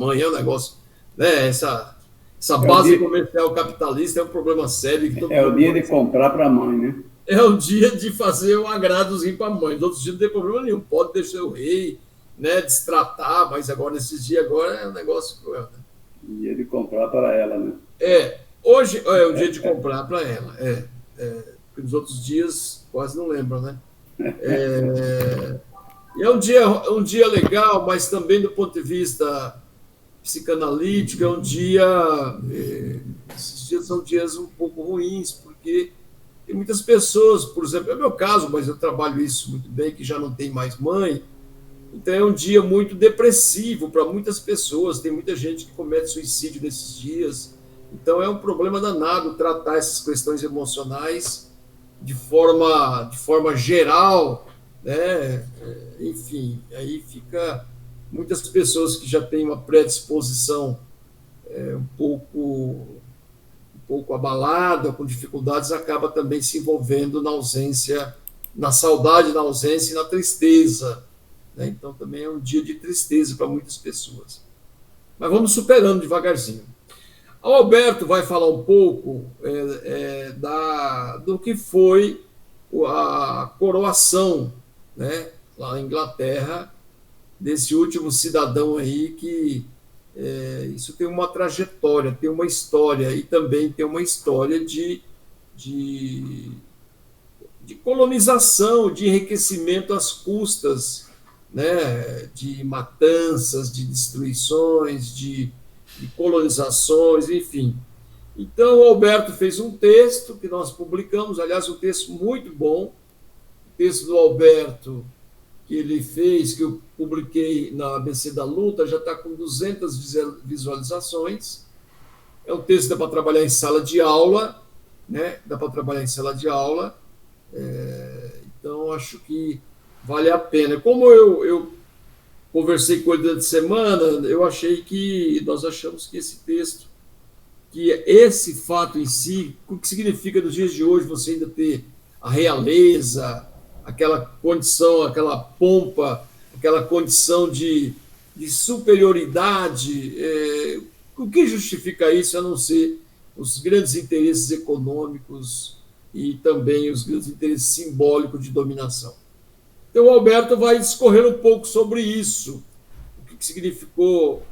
mãe, é um negócio, né? Essa É o base dia, comercial capitalista é um problema sério que todo é o mundo dia de pode. comprar para a mãe, né? É o dia de fazer um agradozinho para a mãe. Nos outros dias não tem problema nenhum, pode deixar o rei, né? Destratar, mas agora, nesses dias, agora é um negócio cruel, né? Dia de comprar para ela, né? Hoje é o dia de comprar para ela. Porque nos outros dias quase não lembram, né? É, e um dia legal, mas também do ponto de vista psicanalítico, é um dia. Esses dias são dias um pouco ruins, porque tem muitas pessoas, por exemplo, é o meu caso, mas eu trabalho isso muito bem, que já não tem mais mãe. Então é um dia muito depressivo para muitas pessoas. Tem muita gente que comete suicídio nesses dias. Então é um problema danado tratar essas questões emocionais de forma geral, né? Enfim, aí fica muitas pessoas que já têm uma predisposição um pouco abalada, com dificuldades, acaba também se envolvendo na ausência, na saudade, na ausência e na tristeza, né? Então também é um dia de tristeza para muitas pessoas. Mas vamos superando devagarzinho. O Alberto vai falar um pouco do que foi a coroação, né, lá na Inglaterra, desse último cidadão aí que isso tem uma trajetória, tem uma história e também tem uma história de, de colonização, de enriquecimento às custas, né, de matanças, de destruições, de colonizações, enfim. Então, o Alberto fez um texto que nós publicamos, aliás, um texto muito bom, o texto do Alberto que ele fez, que eu publiquei na ABC da Luta, já está com 200 visualizações. É um texto que dá para trabalhar em sala de aula, né? Dá para trabalhar em sala de aula. Então, acho que vale a pena. Como eu conversei com ele durante a semana, nós achamos que esse texto, que esse fato em si, o que significa nos dias de hoje você ainda ter a realeza, aquela condição, aquela pompa, aquela condição de superioridade, o que justifica isso a não ser os grandes interesses econômicos e também os grandes interesses simbólicos de dominação. Então, o Alberto vai discorrer um pouco sobre isso, o que significou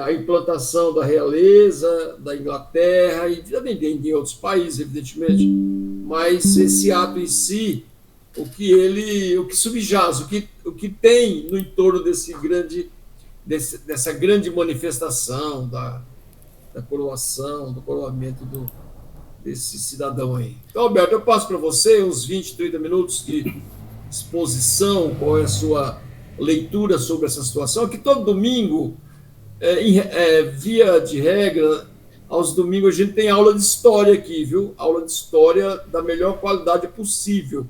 a implantação da realeza, da Inglaterra e também em outros países, evidentemente, mas esse ato em si, o que subjaz, o que tem no entorno dessa grande manifestação da coroação, do coroamento desse cidadão aí. Então, Alberto, eu passo para você uns 20, 30 minutos de exposição, qual é a sua leitura sobre essa situação, que todo domingo via de regra, aos domingos a gente tem aula de história aqui, viu? Aula de história da melhor qualidade possível,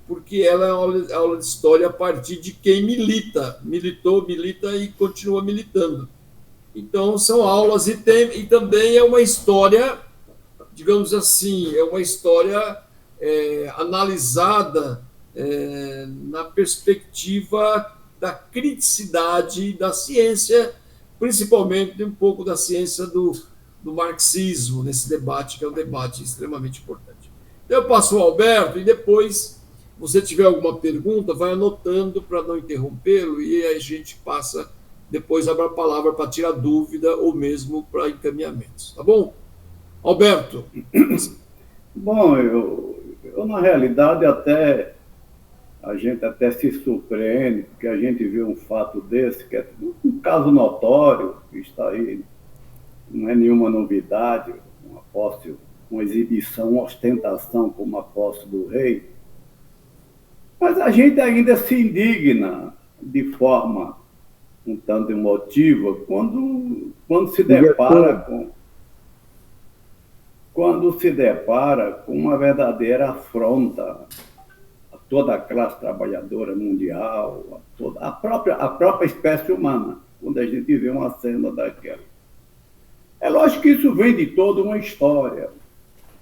porque ela é aula de história a partir de quem milita, militou, milita e continua militando. Então são aulas e também é uma história, digamos assim, é uma história analisada na perspectiva da criticidade da ciência, principalmente um pouco da ciência do marxismo, nesse debate, que é um debate extremamente importante. Então, eu passo ao Alberto e depois, se você tiver alguma pergunta, vai anotando para não interrompê-lo e a gente passa, depois abre a palavra para tirar dúvida ou mesmo para encaminhamentos. Tá bom? Alberto. Bom, na realidade, a gente até se surpreende, porque a gente vê um fato desse, que é um caso notório, que está aí, não é nenhuma novidade, uma posse, uma exibição, uma ostentação como a posse do rei, mas a gente ainda se indigna de forma um tanto emotiva quando se depara com uma verdadeira afronta a toda a classe trabalhadora mundial, a própria espécie humana, quando a gente vê uma cena daquela. É lógico que isso vem de toda uma história.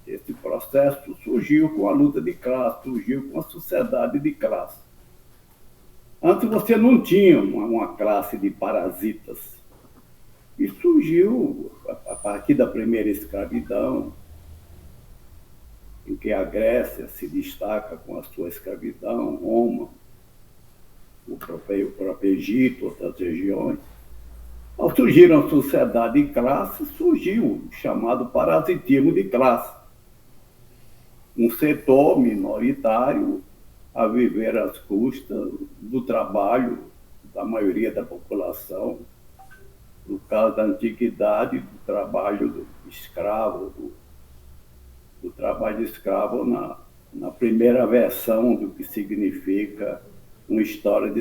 Esse processo surgiu com a luta de classe, surgiu com a sociedade de classe. Antes você não tinha uma classe de parasitas. surgiu, a partir da primeira escravidão, em que a Grécia se destaca com a sua escravidão, Roma, o próprio Egito, outras regiões. Ao surgir uma sociedade de classe, surgiu o chamado parasitismo de classe. Um setor minoritário a viver às custas do trabalho da maioria da população, no caso da antiguidade, do trabalho do escravo, do trabalho escravo na primeira versão do que significa uma história de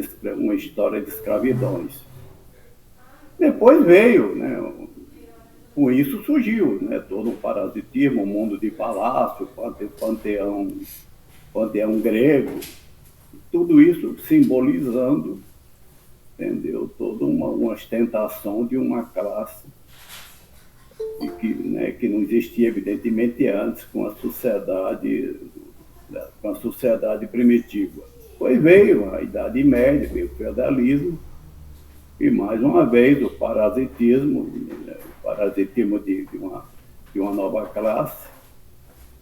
escravidões. Depois veio, né, com isso surgiu, né, todo um parasitismo, um mundo de palácio, panteão grego, tudo isso simbolizando, entendeu, toda uma ostentação de uma classe que não existia, evidentemente, antes com a sociedade primitiva. Depois veio a Idade Média, veio o feudalismo, e, mais uma vez, o parasitismo de uma nova classe,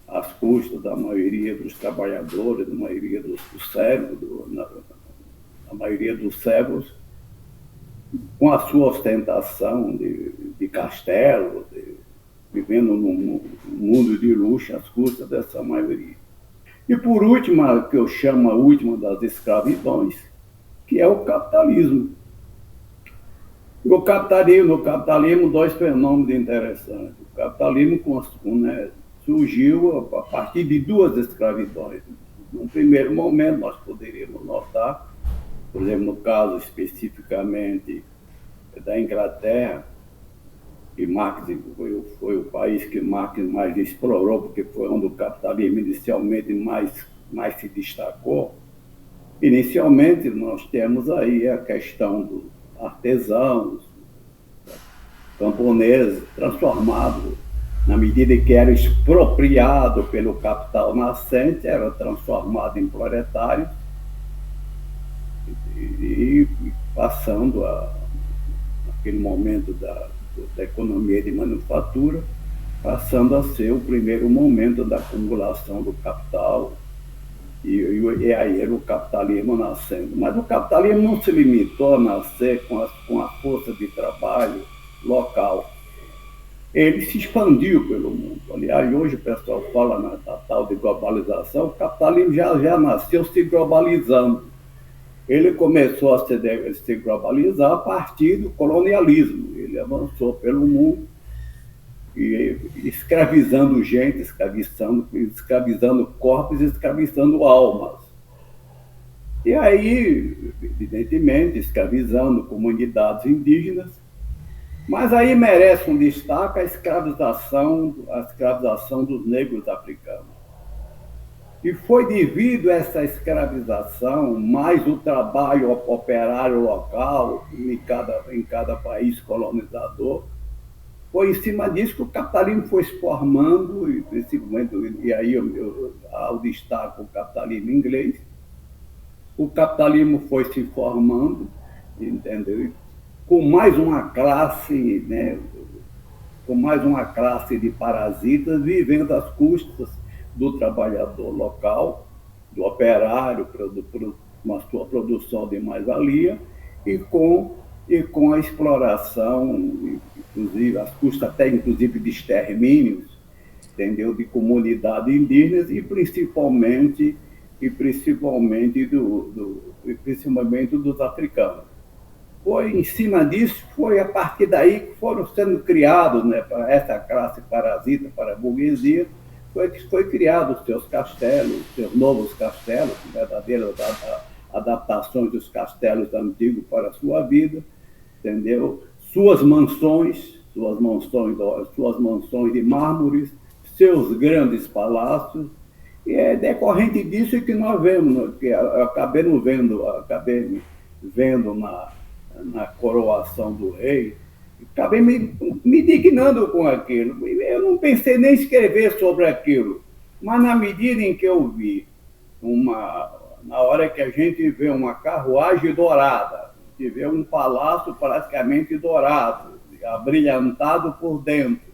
às custas da maioria dos trabalhadores, da maioria dos servos, da maioria dos servos, com a sua ostentação de castelo, vivendo num mundo de luxo às custas dessa maioria. E, por último, a que eu chamo a última das escravidões, que é o capitalismo. No capitalismo, dois fenômenos interessantes. O capitalismo surgiu a partir de duas escravidões. Num primeiro momento, nós poderíamos notar, por exemplo, no caso especificamente da Inglaterra, que Marx foi o país que Marx mais explorou, porque foi onde o capitalismo inicialmente mais se destacou. Inicialmente, nós temos aí a questão dos artesãos, camponeses, transformados, na medida que era expropriado pelo capital nascente, era transformado em proletários, e passando aquele momento da economia de manufatura, passando a ser o primeiro momento da acumulação do capital, e aí era o capitalismo nascendo. Mas o capitalismo não se limitou a nascer com a força de trabalho local. Ele se expandiu pelo mundo. Aliás, hoje o pessoal fala na tal de globalização, o capitalismo já nasceu se globalizando. Ele começou a se globalizar a partir do colonialismo. Ele avançou pelo mundo, e escravizando gente, escravizando corpos, escravizando almas. E aí, evidentemente, escravizando comunidades indígenas, mas aí merece um destaque a escravização dos negros africanos. E foi devido a essa escravização, mais o trabalho operário local em cada país colonizador, foi em cima disso que o capitalismo foi se formando, e aí eu destaco o capitalismo inglês. O capitalismo foi se formando, entendeu? Com mais uma classe, né? Com mais uma classe de parasitas vivendo às custas do trabalhador local, do operário, com a sua produção de mais-valia, e com a exploração, inclusive, às custas até inclusive de extermínios, entendeu? De comunidades indígenas e principalmente dos africanos. Foi em cima disso, foi a partir daí que foram sendo criados, né, para essa classe parasita, para a burguesia, foi criado os seus castelos, os seus novos castelos, verdadeiras adaptações dos castelos antigos para a sua vida, entendeu? Suas mansões de mármores, seus grandes palácios, e é decorrente disso que nós vemos, que eu acabei vendo na coroação do rei, acabei me indignando com aquilo. Eu não pensei nem escrever sobre aquilo, mas na medida em que eu vi na hora que a gente vê uma carruagem dourada, que vê um palácio praticamente dourado, abrilhantado por dentro,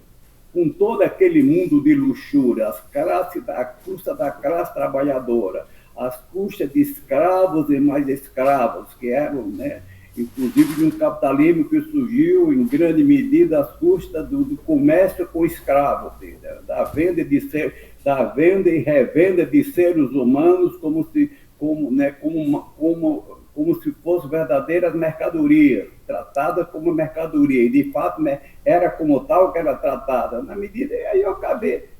com todo aquele mundo de luxúria, a custa da classe trabalhadora, às custas de escravos e mais escravos, que eram, né, inclusive de um capitalismo que surgiu em grande medida às custas do comércio com escravos, da venda e revenda de seres humanos como se fossem verdadeiras mercadorias, tratadas como mercadoria, e de fato, né, era como tal que era tratada. Na medida, e aí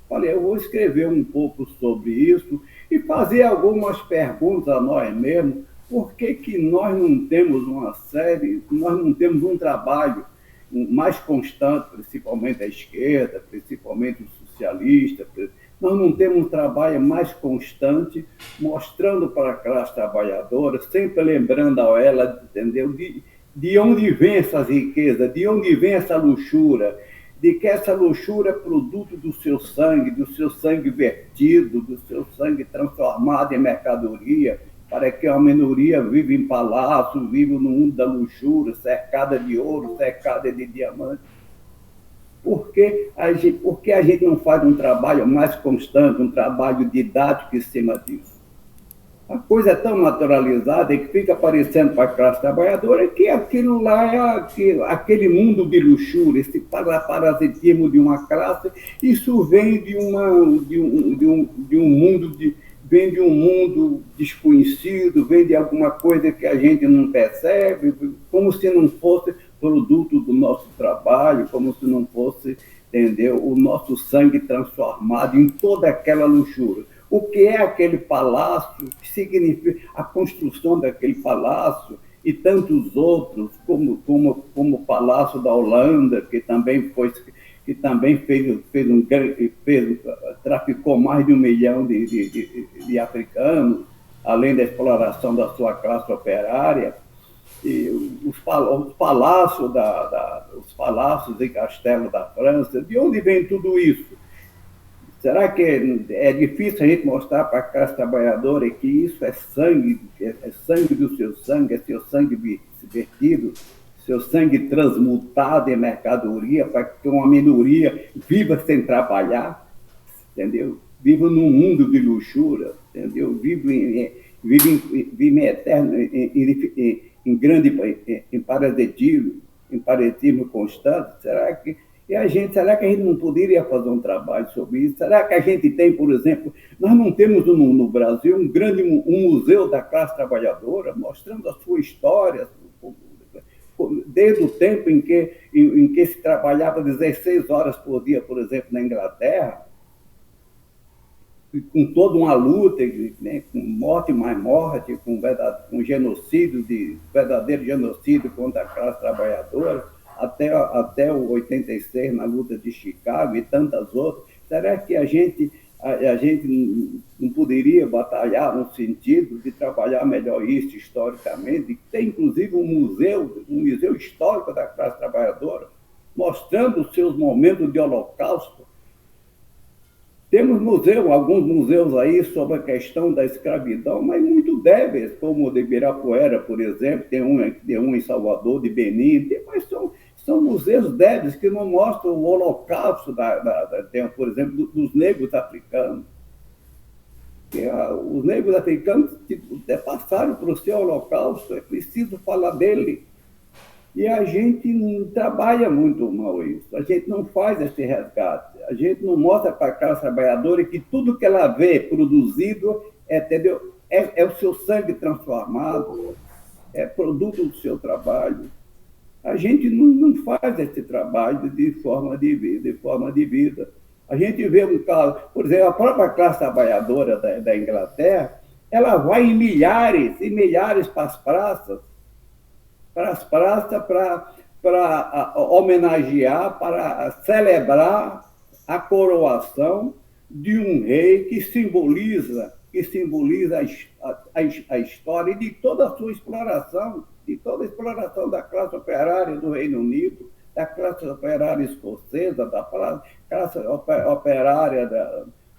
falei, eu vou escrever um pouco sobre isso e fazer algumas perguntas a nós mesmos. Por que que nós não temos uma série, nós não temos um trabalho mais constante, principalmente a esquerda, principalmente o socialista, nós não temos um trabalho mais constante, mostrando para a classe trabalhadora, sempre lembrando a ela, entendeu, de onde vem essas riquezas, de onde vem essa luxúria, de que essa luxúria é produto do seu sangue vertido, do seu sangue transformado em mercadoria, para que a minoria vive em palácio, vive no mundo da luxúria, cercada de ouro, cercada de diamantes. Por que a gente não faz um trabalho mais constante, um trabalho didático em cima disso? A coisa é tão naturalizada que fica aparecendo para a classe trabalhadora que aquilo lá é aquele mundo de luxúria, esse parasitismo de uma classe. Isso vem de um mundo desconhecido, vem de alguma coisa que a gente não percebe, como se não fosse produto do nosso trabalho, como se não fosse, entendeu, o nosso sangue transformado em toda aquela luxúria. O que é aquele palácio, o que significa a construção daquele palácio e tantos outros, como o Palácio da Holanda, que também traficou mais de 1 milhão de africanos, além da exploração da sua classe operária. E os palácios e castelos da França, de onde vem tudo isso? Será que é difícil a gente mostrar para a classe trabalhadora que isso é sangue do seu sangue, é seu sangue vertido, seu sangue transmutado em mercadoria, para que uma minoria viva sem trabalhar, entendeu? Viva num mundo de luxúria, entendeu? Vive eterno, em parasitismo constante. Será que a gente não poderia fazer um trabalho sobre isso? Será que a gente tem, por exemplo, nós não temos no Brasil um museu da classe trabalhadora, mostrando a sua história, desde o tempo em que se trabalhava 16 horas por dia, por exemplo, na Inglaterra, com toda uma luta, né, com morte mais morte, com verdadeiro genocídio contra a classe trabalhadora, até o 86, na luta de Chicago e tantas outras. Será que a gente não poderia batalhar no sentido de trabalhar melhor isso historicamente? Tem, inclusive, um museu histórico da classe trabalhadora, mostrando os seus momentos de holocausto. Temos alguns museus aí sobre a questão da escravidão, mas muito débeis, como o de Ibirapuera, por exemplo, tem um em Salvador, de Benin, mas são museus débeis que não mostram o holocausto, por exemplo, dos negros africanos. Os negros africanos passaram por o seu holocausto, é preciso falar dele. E a gente não trabalha muito mal isso, a gente não faz esse resgate, a gente não mostra para a classe trabalhadora que tudo que ela vê produzido é o seu sangue transformado, é produto do seu trabalho. A gente não faz esse trabalho de forma de vida. A gente vê um caso, por exemplo, a própria classe trabalhadora da Inglaterra, ela vai em milhares e milhares para as praças, para homenagear, para celebrar a coroação de um rei que simboliza a história de toda a sua exploração, de toda a exploração da classe operária do Reino Unido, da classe operária escocesa, da classe operária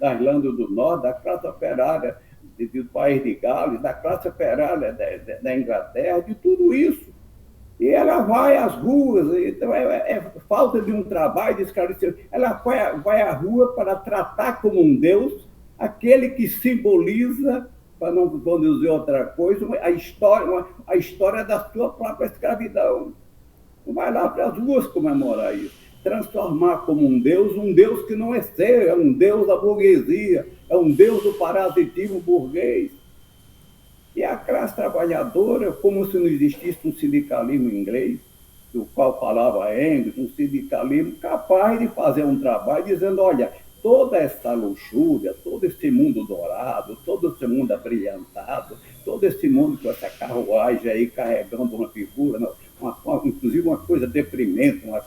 da Irlanda do Norte, da classe operária do país de Gales, da classe operária da Inglaterra, de tudo isso. E ela vai às ruas, então é falta de um trabalho de esclarecimento. Ela vai à rua para tratar como um Deus aquele que simboliza, para não dizer outra coisa, a história da sua própria escravidão. Vai lá para as ruas comemorar isso. Transformar como um Deus que não é seu, é um Deus da burguesia, é um Deus do parasitismo burguês. E a classe trabalhadora, como se não existisse um sindicalismo inglês, do qual falava Engels, um sindicalismo capaz de fazer um trabalho dizendo, olha, toda essa luxúria, todo esse mundo dourado, todo esse mundo abrilhantado, todo esse mundo com essa carruagem aí carregando uma figura, inclusive uma coisa deprimente, uma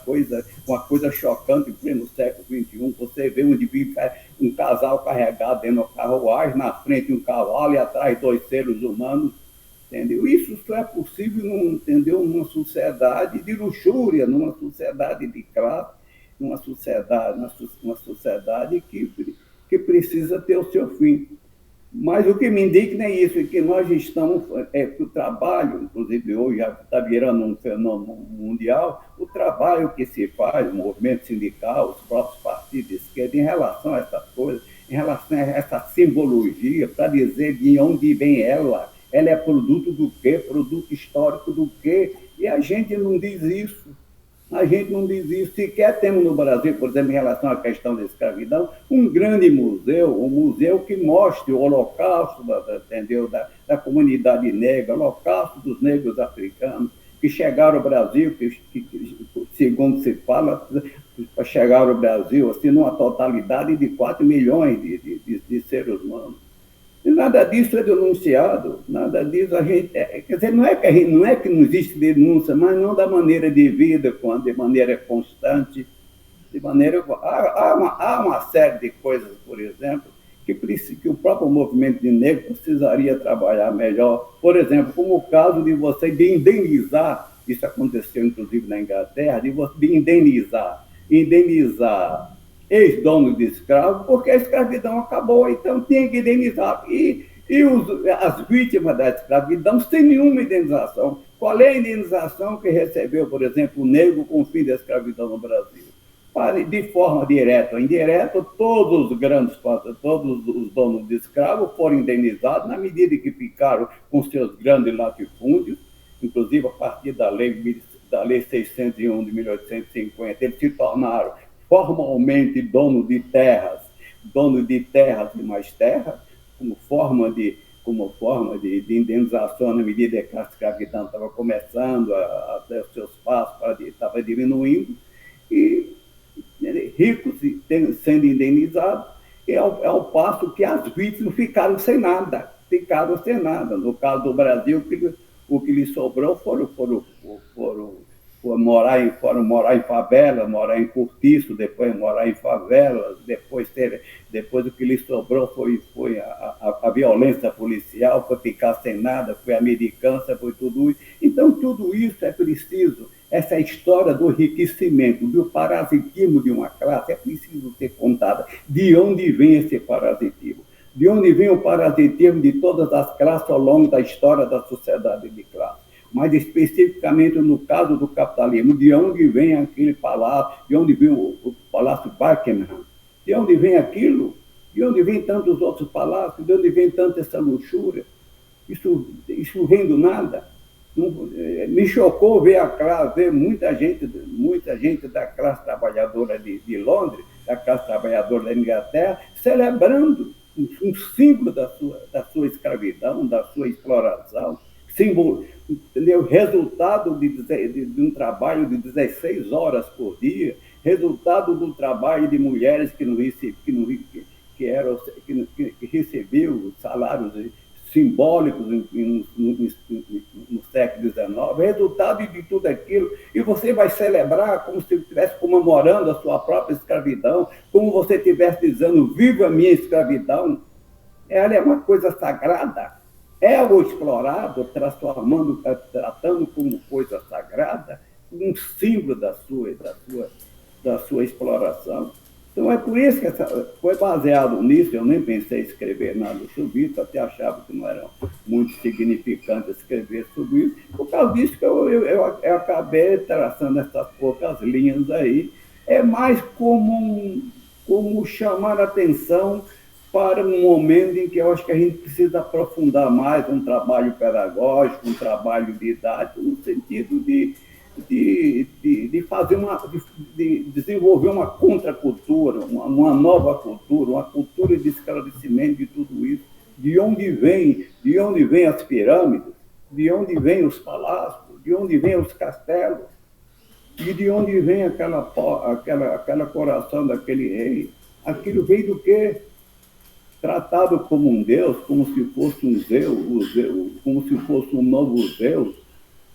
coisa chocante em pleno século XXI. Você vê um casal carregado dentro da carruagem, na frente um cavalo e atrás dois seres humanos. Entendeu? Isso só é possível, entendeu, numa sociedade de luxúria, numa sociedade de classe, numa sociedade que precisa ter o seu fim. Mas o que me indigna é isso, é que nós estamos, o trabalho, inclusive hoje já está virando um fenômeno mundial, o trabalho que se faz, o movimento sindical, os próprios partidos de esquerda, em relação a essas coisas, em relação a essa simbologia, para dizer de onde vem ela é produto do quê? Produto histórico do quê? E a gente não diz isso. A gente não diz isso. Sequer temos no Brasil, por exemplo, em relação à questão da escravidão, um grande museu, um museu que mostre o holocausto da comunidade negra, o holocausto dos negros africanos, que chegaram ao Brasil, segundo se fala, chegaram ao Brasil assim, numa totalidade de 4 milhões de seres humanos. E nada disso é denunciado, nada disso a gente. Quer dizer, não é que não existe denúncia, mas não da maneira de vida, de maneira constante, de maneira. Há uma série de coisas, por exemplo, que o próprio movimento de negro precisaria trabalhar melhor. Por exemplo, como o caso de você de indenizar, isso aconteceu inclusive na Inglaterra, de indenizar ex-dono de escravo, porque a escravidão acabou, então tinha que indenizar. As vítimas da escravidão sem nenhuma indenização. Qual é a indenização que recebeu, por exemplo, o negro com o fim da escravidão no Brasil? De forma direta ou indireta, todos os donos de escravos foram indenizados na medida que ficaram com seus grandes latifúndios, inclusive a partir da lei 601 de 1850, eles se tornaram formalmente dono de terras e mais terras, como forma de indenização na medida que a escravidão estava começando a ter os seus passos, estava diminuindo, e ricos sendo indenizados, e ao passo que as vítimas ficaram sem nada. No caso do Brasil, o que lhe sobrou foram morar em favela, morar em cortiço, depois morar em favelas, depois o que lhe sobrou foi a violência policial, foi ficar sem nada, foi a mendicância, foi tudo isso. Então, tudo isso é preciso, essa história do enriquecimento, do parasitismo de uma classe, é preciso ser contada. De onde vem esse parasitismo? De onde vem o parasitismo de todas as classes ao longo da história da sociedade de classe? Mas especificamente no caso do capitalismo, de onde vem aquele palácio, de onde vem o Palácio Buckingham, de onde vem aquilo, de onde vem tantos outros palácios, de onde vem tanta essa luxúria. Isso vem do nada. Me chocou ver muita gente da classe trabalhadora de Londres, da classe trabalhadora da Inglaterra, celebrando um símbolo da sua escravidão, da sua exploração, símbolo, entendeu? Resultado de um trabalho de 16 horas por dia, resultado do trabalho de mulheres que recebiam salários simbólicos no século XIX, resultado de tudo aquilo, e você vai celebrar como se estivesse comemorando a sua própria escravidão, como você estivesse dizendo, viva a minha escravidão. Ela é uma coisa sagrada. É o explorado, tratando como coisa sagrada, um símbolo da sua exploração. Então, por isso que foi baseado nisso, eu nem pensei em escrever nada sobre isso, até achava que não era muito significante escrever sobre isso, por causa disso que eu acabei traçando essas poucas linhas aí. É mais como chamar a atenção para um momento em que eu acho que a gente precisa aprofundar mais um trabalho pedagógico, um trabalho didático, no sentido de fazer de desenvolver uma contracultura, uma nova cultura, uma cultura de esclarecimento de tudo isso. De onde vem as pirâmides, de onde vêm os palácios, de onde vêm os castelos, e de onde vem aquela coração daquele rei. Aquilo veio do quê? Tratado como um Deus, como se fosse um Zeus, como se fosse um novo Zeus,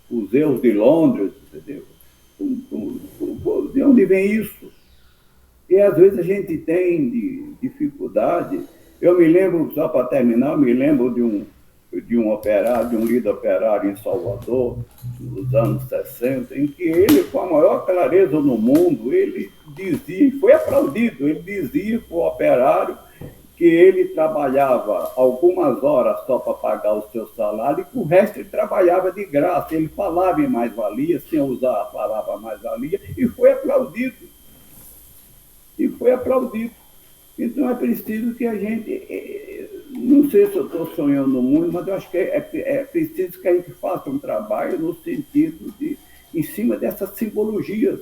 os Zeus de Londres, entendeu? De onde vem isso? E às vezes a gente tem dificuldade. Eu me lembro, só para terminar, eu me lembro de um operário, de um líder operário em Salvador, nos anos 60, em que ele, com a maior clareza no mundo, ele dizia, foi aplaudido, ele dizia para o operário que ele trabalhava algumas horas só para pagar o seu salário e que o resto ele trabalhava de graça. Ele falava em mais-valia, sem usar a palavra mais-valia, e foi aplaudido. E foi aplaudido. Então é preciso que a gente, não sei se eu estou sonhando muito, mas eu acho que é preciso que a gente faça um trabalho no sentido em cima dessas simbologias.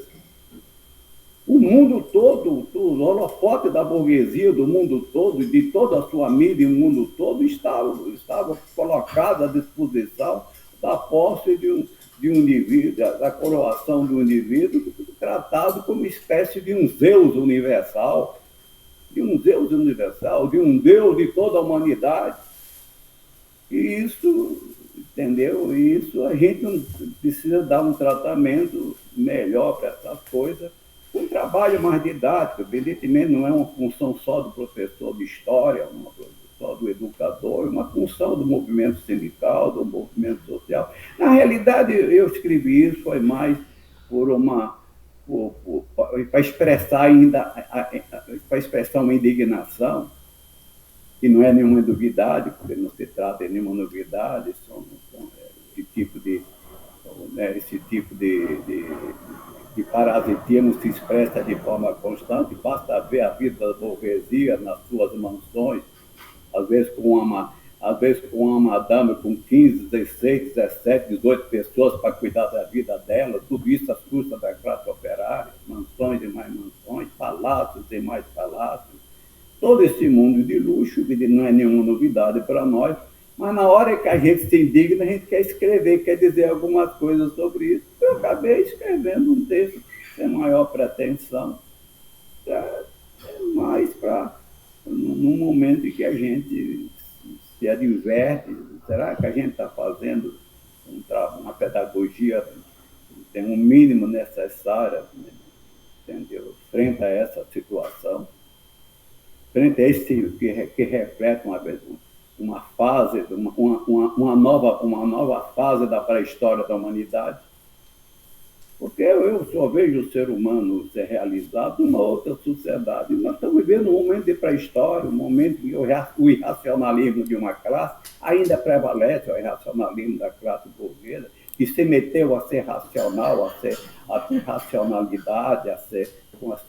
O mundo todo, os holofotes da burguesia do mundo todo, de toda a sua mídia, o mundo todo, estava colocado à disposição da posse de um indivíduo, da coroação do indivíduo, tratado como espécie de um Zeus universal, de um Deus de toda a humanidade. E isso, entendeu? E isso a gente precisa dar um tratamento melhor para essas coisas, um trabalho mais didático, evidentemente não é uma função só do professor de história, só do educador, é uma função do movimento sindical, do movimento social. Na realidade, eu escrevi isso, foi mais para expressar uma indignação, que não é nenhuma novidade, porque não se trata de nenhuma novidade, esse tipo de parasitia não se expressa de forma constante, basta ver a vida da burguesia nas suas mansões, às vezes com uma madame com 15, 16, 17, 18 pessoas para cuidar da vida dela, tudo isso às custas da classe operária, mansões e mais mansões, palácios e mais palácios. Todo esse mundo de luxo, que não é nenhuma novidade para nós, mas na hora que a gente se indigna, a gente quer escrever, quer dizer algumas coisas sobre isso. Eu acabei escrevendo um texto sem maior pretensão, mais para num momento em que a gente se adverte, será que a gente está fazendo uma pedagogia, tem um mínimo necessário, entendeu? Frente a essa situação, frente a esse que reflete uma fase, uma nova fase da pré-história da humanidade. Porque eu só vejo o ser humano ser realizado numa outra sociedade. Nós estamos vivendo um momento de pré-história, um momento em que o irracionalismo de uma classe ainda prevalece, o irracionalismo da classe burguesa, que se meteu a ser racional, a ter racionalidade, com as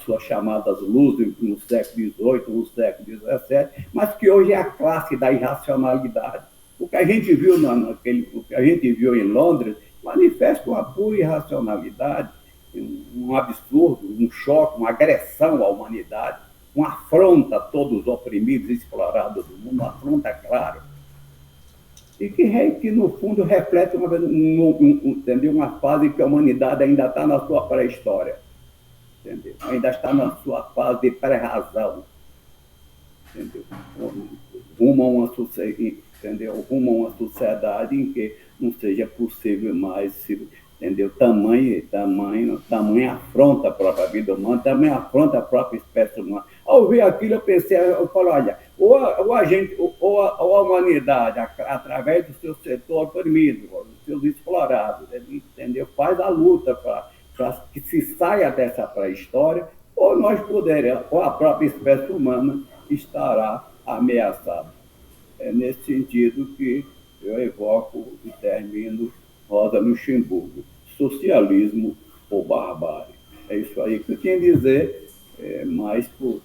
suas chamadas luzes no século XVIII, no século XVII, mas que hoje é a classe da irracionalidade. O que a gente viu em Londres manifesta uma pura irracionalidade, um absurdo, um choque, uma agressão à humanidade, uma afronta a todos os oprimidos e explorados do mundo, uma afronta clara. E que no fundo, reflete uma fase em que a humanidade ainda está na sua pré-história, entendeu? Ainda está na sua fase de pré-razão, entendeu? Rumo a uma sociedade em que não seja possível mais, entendeu? Tamanho afronta a própria vida humana, também afronta a própria espécie humana. Ao ver aquilo, eu falo, olha, ou a humanidade, através do seu setor oprimido, dos seus explorados, entendeu? Faz a luta para que se saia dessa pré-história, ou nós poderemos, ou a própria espécie humana estará ameaçada. É nesse sentido que eu evoco e termino Rosa Luxemburgo: socialismo ou barbárie. É isso aí que eu tinha a dizer, mais por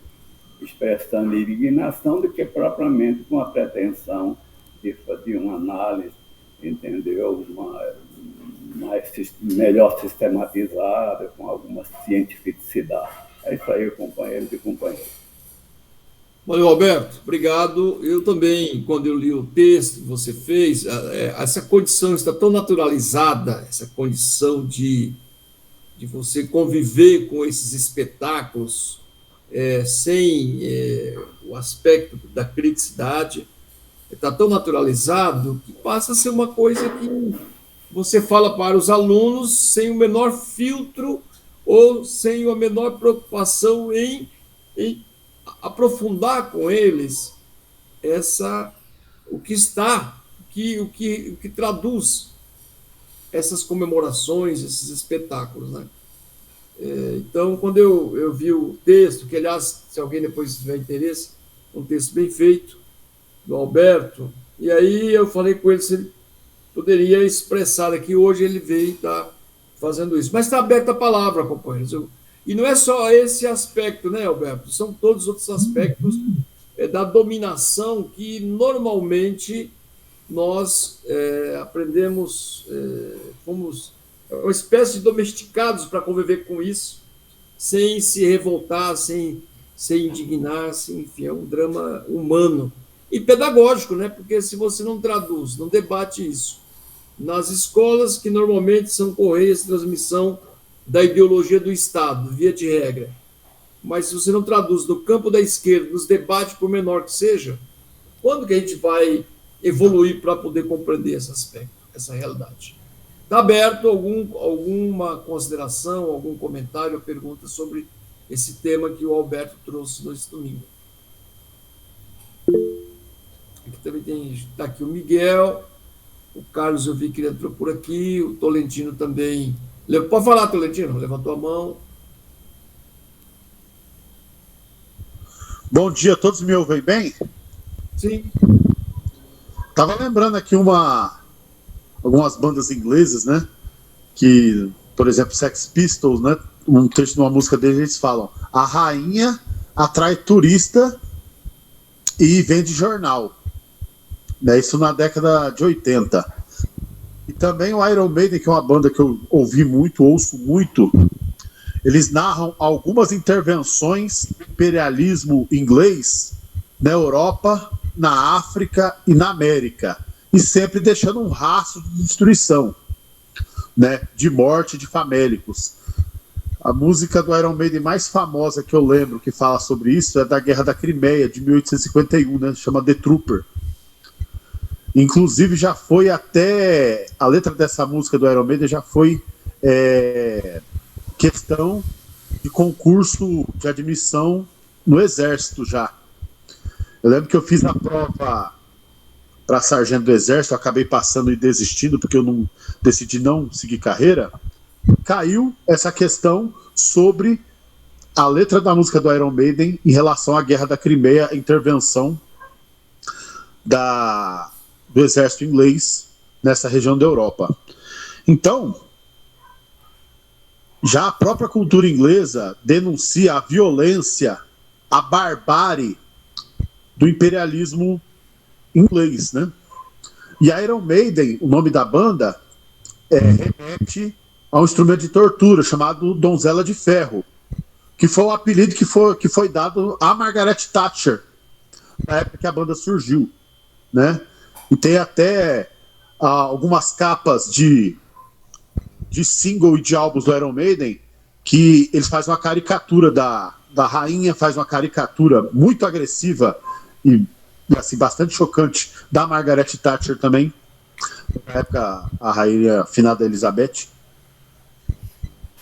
expressando indignação do que propriamente com a pretensão de fazer uma análise, entendeu? Melhor sistematizada, com alguma cientificidade. É isso aí, companheiros e companheiras. Valeu, Alberto. Obrigado. Eu também, quando eu li o texto que você fez, essa condição está tão naturalizada, essa condição de você conviver com esses espetáculos sem o aspecto da criticidade, está tão naturalizado que passa a ser uma coisa que você fala para os alunos sem o menor filtro ou sem a menor preocupação em aprofundar com eles o que está, o que traduz essas comemorações, esses espetáculos, né? Então, quando eu vi o texto, que aliás, se alguém depois tiver interesse, um texto bem feito, do Alberto, e aí eu falei com ele se ele poderia expressar aqui, hoje ele veio e está fazendo isso. Mas está aberta a palavra, companheiros. E não é só esse aspecto, né, Alberto? São todos os outros aspectos da dominação que normalmente nós aprendemos, fomos uma espécie de domesticados para conviver com isso, sem se revoltar, sem se indignar, enfim, é um drama humano e pedagógico, né? Porque se você não traduz, não debate isso nas escolas, que normalmente são correias de transmissão da ideologia do Estado, via de regra, mas se você não traduz no campo da esquerda, nos debates, por menor que seja, quando que a gente vai evoluir para poder compreender esse aspecto, essa realidade? Está aberto alguma consideração, algum comentário ou pergunta sobre esse tema que o Alberto trouxe nesse domingo? Aqui também está aqui o Miguel, o Carlos eu vi que ele entrou por aqui, o Tolentino também. Pode falar, Tolentino, levantou a mão. Bom dia, todos me ouvem bem? Sim. Tava lembrando aqui algumas bandas inglesas, né? Que, por exemplo, Sex Pistols, né? Um trecho de uma música deles, eles falam: a rainha atrai turista e vende jornal. Né? Isso na década de 80. E também o Iron Maiden, que é uma banda que eu ouvi muito, ouço muito, eles narram algumas intervenções do imperialismo inglês na Europa, na África e na América, e sempre deixando um rastro de destruição, né, de morte de famélicos. A música do Iron Maiden mais famosa que eu lembro que fala sobre isso é da Guerra da Crimeia, de 1851, né, chama The Trooper. Inclusive já foi até a letra dessa música do Iron Maiden já foi questão de concurso de admissão no exército já. Eu lembro que eu fiz a prova para sargento do exército, eu acabei passando e desistindo porque eu decidi não seguir carreira. Caiu essa questão sobre a letra da música do Iron Maiden em relação à Guerra da Crimeia, a intervenção do exército inglês nessa região da Europa. Então, já a própria cultura inglesa denuncia a violência, a barbárie do imperialismo inglês, né? E Iron Maiden, o nome da banda, remete a um instrumento de tortura chamado Donzela de Ferro, que foi o apelido que foi dado a Margaret Thatcher na época que a banda surgiu, né? E tem até algumas capas de single e de álbuns do Iron Maiden que eles fazem uma caricatura da rainha, faz uma caricatura muito agressiva e assim, bastante chocante da Margaret Thatcher também, na época a rainha finada Elizabeth.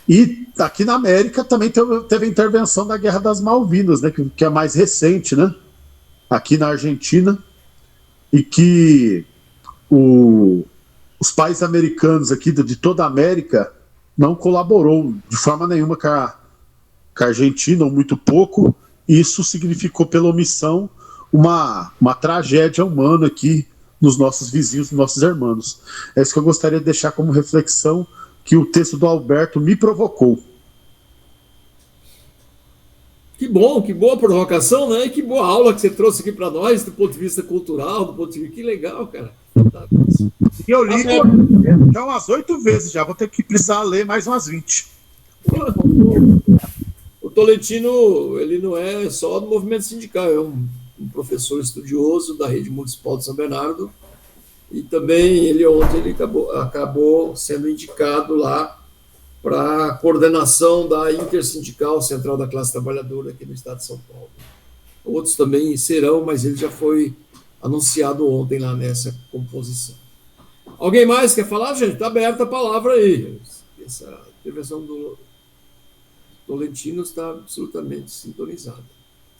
E aqui na América também teve a intervenção da Guerra das Malvinas, né, que é mais recente, né, aqui na Argentina, e que os países americanos aqui de toda a América não colaborou de forma nenhuma com com a Argentina, ou muito pouco. Isso significou, pela omissão, uma tragédia humana aqui nos nossos vizinhos, nos nossos irmãos. É isso que eu gostaria de deixar como reflexão que o texto do Alberto me provocou. Que bom, que boa provocação, né? E que boa aula que você trouxe aqui para nós, do ponto de vista cultural, do ponto de vista... Que legal, cara. E eu li já umas 8 vezes, já vou ter que precisar ler mais umas 20. O Tolentino, ele não é só do movimento sindical, é um professor estudioso da rede municipal de São Bernardo, e também ontem ele acabou sendo indicado lá para a coordenação da Intersindical Central da Classe Trabalhadora aqui no estado de São Paulo. Outros também serão, mas ele já foi anunciado ontem lá nessa composição. Alguém mais quer falar, gente? Está aberta a palavra aí. Essa intervenção do Tolentino está absolutamente sintonizada.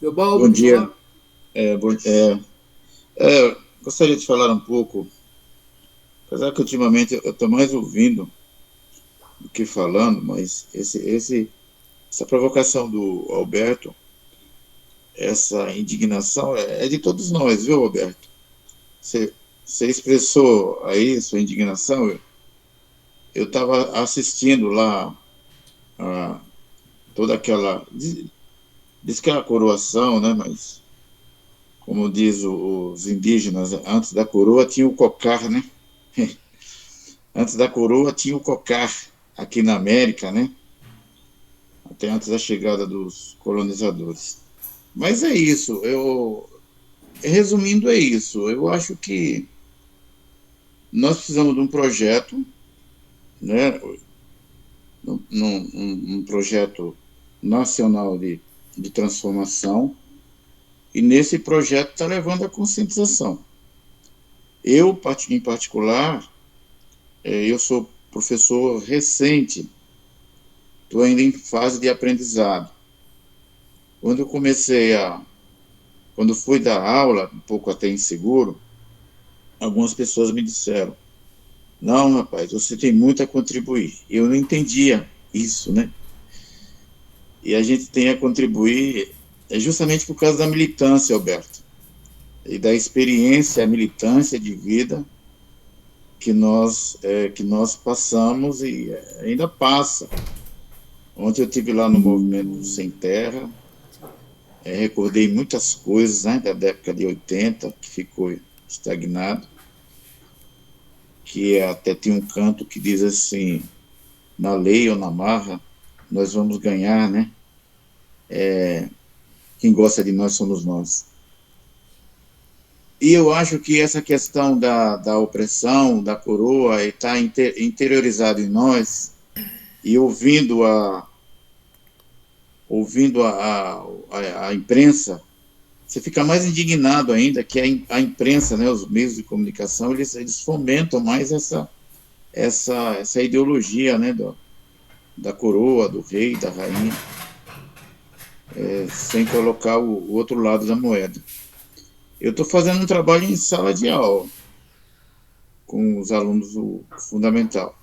Teobaldo, bom dia. Gostaria de falar um pouco, apesar que ultimamente eu estou mais ouvindo do que falando, mas essa provocação do Alberto, essa indignação é de todos nós, viu, Alberto? Você expressou aí sua indignação. Eu estava assistindo lá toda aquela... Diz que é a coroação, né? Mas, como diz os indígenas, antes da coroa tinha o cocar, né? Antes da coroa tinha o cocar aqui na América, né? Até antes da chegada dos colonizadores. Mas é isso. Resumindo, é isso. Eu acho que nós precisamos de um projeto, né? Um projeto nacional de transformação, e nesse projeto está levando a conscientização. Eu, em particular, eu sou professor recente, estou ainda em fase de aprendizado. Quando fui dar aula, um pouco até inseguro, algumas pessoas me disseram: não, rapaz, você tem muito a contribuir. Eu não entendia isso, né? E a gente tem a contribuir justamente por causa da militância, Alberto, e da experiência, a militância de vida que nós passamos e ainda passa. Ontem eu estive lá no Movimento Sem Terra, recordei muitas coisas, né, da década de 80, que ficou estagnado, que até tem um canto que diz assim: na lei ou na marra, nós vamos ganhar, né? Quem gosta de nós somos nós. E eu acho que essa questão da opressão, da coroa, está interiorizada em nós, e ouvindo a imprensa, você fica mais indignado ainda, que a imprensa, né, os meios de comunicação, eles fomentam mais essa ideologia, né, da coroa, do rei, da rainha, sem colocar o outro lado da moeda. Eu estou fazendo um trabalho em sala de aula com os alunos do fundamental,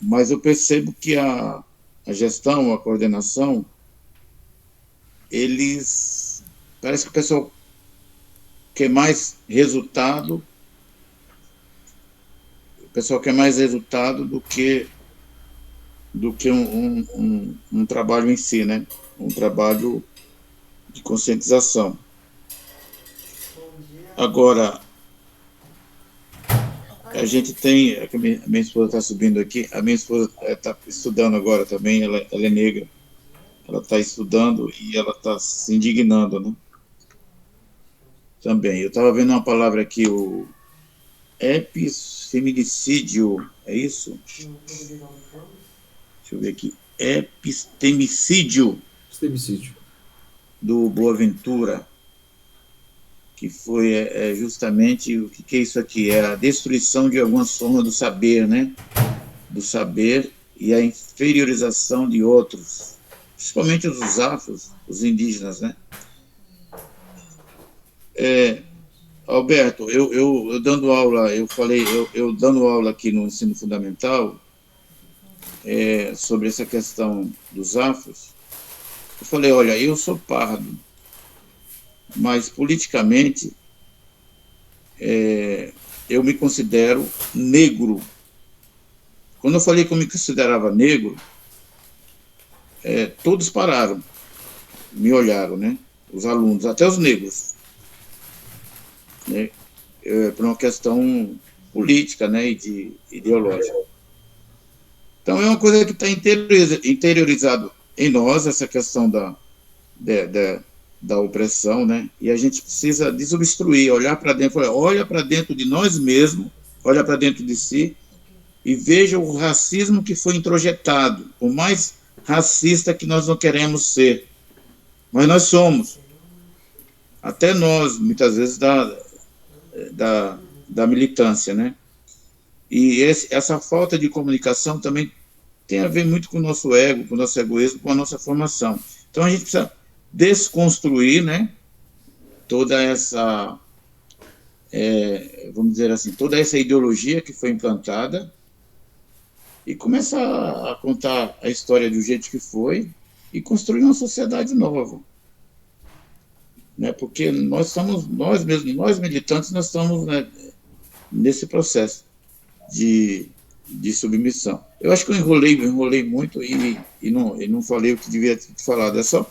mas eu percebo que a gestão, a coordenação, parece que o pessoal quer mais resultado, do que um trabalho em si, né? Um trabalho de conscientização. Agora, a gente tem... A minha esposa está subindo aqui, a minha esposa está estudando agora também, ela é negra, ela está estudando e ela está se indignando, né? Também. Eu estava vendo uma palavra aqui, o epifeminicídio, é isso? Deixa eu ver aqui. Epistemicídio. Do Boaventura, que foi justamente o que é isso aqui, é a destruição de algumas formas do saber, né? Do saber e a inferiorização de outros, principalmente os afros, os indígenas, né? Alberto, eu dando aula, eu dando aula aqui no ensino fundamental, sobre essa questão dos afros, eu falei, olha, eu sou pardo, mas politicamente eu me considero negro. Quando eu falei que eu me considerava negro, todos pararam, me olharam, né? Os alunos, até os negros, né? Por uma questão política, né? E ideológica. Então é uma coisa que está interiorizado em nós, essa questão da opressão, né? E a gente precisa desobstruir, olhar para dentro, olha para dentro de nós mesmos, olha para dentro de si e veja o racismo que foi introjetado, por mais racista que nós não queremos ser, mas nós somos, até nós, muitas vezes, da militância, né? E essa falta de comunicação também tem a ver muito com o nosso ego, com o nosso egoísmo, com a nossa formação. Então a gente precisa desconstruir, né, toda essa, vamos dizer assim, toda essa ideologia que foi implantada e começar a contar a história do jeito que foi e construir uma sociedade nova. Né, porque nós mesmos, nós militantes, nós estamos, né, nesse processo de submissão. Eu acho que eu enrolei muito e não falei o que devia ter falado. É só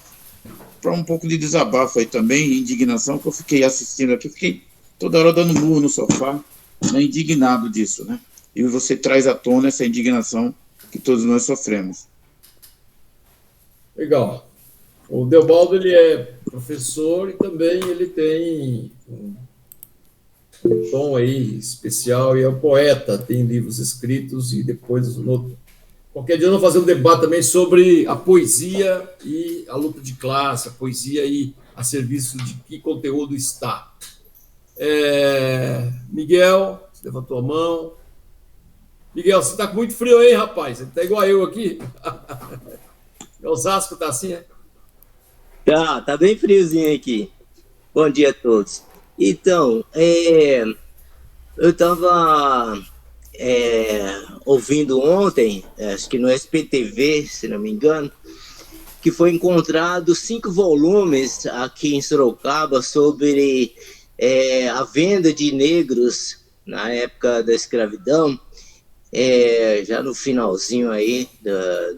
para um pouco de desabafo aí também, indignação, que eu fiquei assistindo aqui, fiquei toda hora dando murro no sofá, né, indignado disso, né? E você traz à tona essa indignação que todos nós sofremos. Legal. O Deobaldo, ele é professor e também ele tem um tom aí especial e é um poeta, tem livros escritos e depois qualquer dia nós vamos fazer um debate também sobre a poesia e a luta de classe, a poesia aí a serviço de que conteúdo está. Miguel, você levantou a mão. Miguel, você está com muito frio aí, rapaz? Você está igual eu aqui? Osasco está assim, é? Tá bem friozinho aqui. Bom dia a todos. Então, eu estava ouvindo ontem, acho que no SPTV, se não me engano, que foi encontrado 5 volumes aqui em Sorocaba sobre a venda de negros na época da escravidão, já no finalzinho aí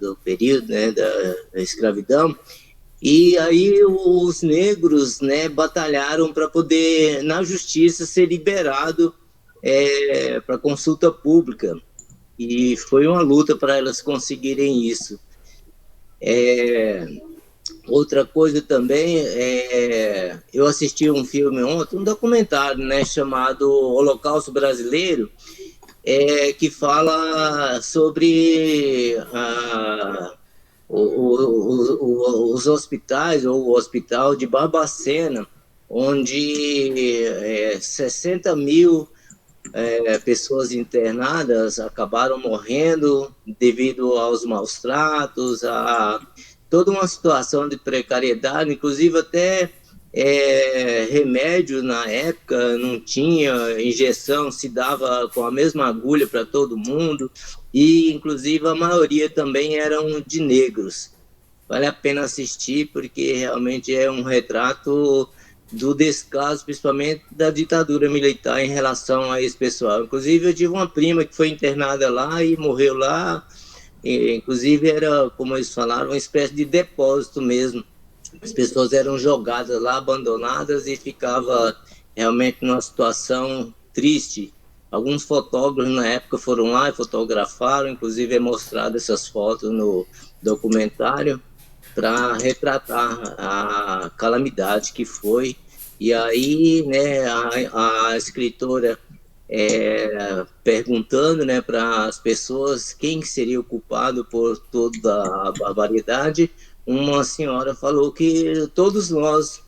do período, né, da escravidão. E aí os negros, né, batalharam para poder, na justiça, ser liberado para consulta pública. E foi uma luta para elas conseguirem isso. Outra coisa também, eu assisti um filme ontem, um documentário, né, chamado Holocausto Brasileiro, que fala sobre os hospitais, ou o hospital de Barbacena, onde 60 mil pessoas internadas acabaram morrendo devido aos maus tratos, a toda uma situação de precariedade, inclusive até remédio na época não tinha, injeção se dava com a mesma agulha para todo mundo, e inclusive a maioria também eram de negros. Vale a pena assistir, porque realmente é um retrato do descaso, principalmente da ditadura militar em relação a esse pessoal. Inclusive eu tive uma prima que foi internada lá e morreu lá, e, inclusive era, como eles falaram, uma espécie de depósito mesmo. As pessoas eram jogadas lá, abandonadas, e ficava realmente numa situação triste. Alguns fotógrafos na época foram lá e fotografaram, inclusive é mostrado essas fotos no documentário, para retratar a calamidade que foi. E aí, né, a escritora perguntando, né, para as pessoas quem seria o culpado por toda a barbaridade, uma senhora falou que todos nós,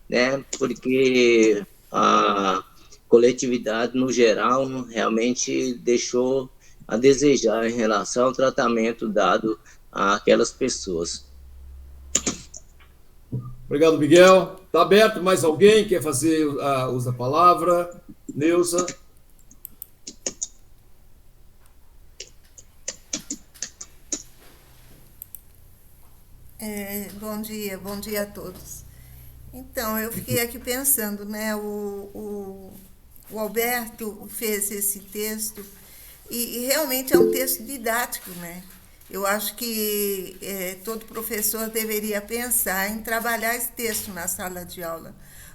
né, porque a coletividade no geral realmente deixou a desejar em relação ao tratamento dado àquelas pessoas. Obrigado, Miguel. Está aberto, mais alguém quer fazer uso da palavra? Neuza. Bom dia a todos. Então, eu fiquei aqui pensando, né? O Alberto fez esse texto e realmente é um texto didático, né? Eu acho que todo professor deveria pensar em trabalhar esse texto na sala de aula,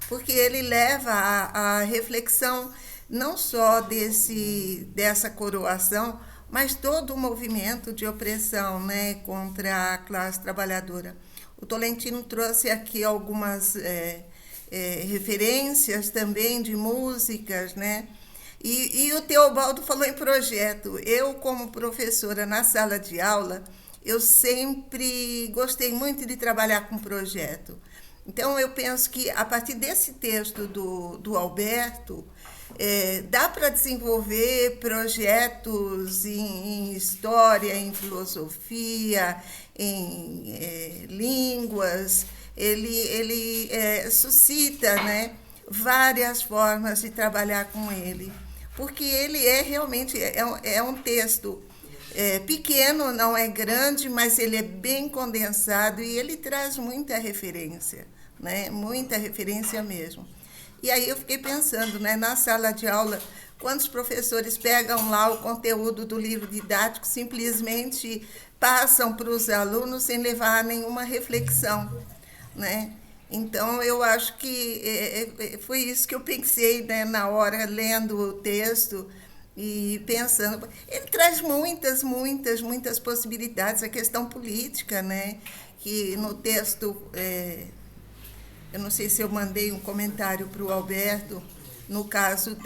porque ele leva à reflexão não só dessa coroação, mas todo o movimento de opressão, né, contra a classe trabalhadora. O Tolentino trouxe aqui algumas referências também de músicas, né? E o Teobaldo falou em projeto. Eu, como professora na sala de aula, eu sempre gostei muito de trabalhar com projeto. Então, eu penso que, a partir desse texto do Alberto, dá para desenvolver projetos em história, em filosofia, em línguas. Ele suscita, né, várias formas de trabalhar com ele, porque ele realmente um texto pequeno, não é grande, mas ele é bem condensado e ele traz muita referência, né, muita referência mesmo. E aí eu fiquei pensando, né, na sala de aula, quantos professores pegam lá o conteúdo do livro didático, simplesmente passam para os alunos sem levar nenhuma reflexão, né? Então, eu acho que foi isso que eu pensei, né, na hora, lendo o texto e pensando. Ele traz muitas possibilidades, a questão política, né, que no texto... eu não sei se eu mandei um comentário para o Alberto, no caso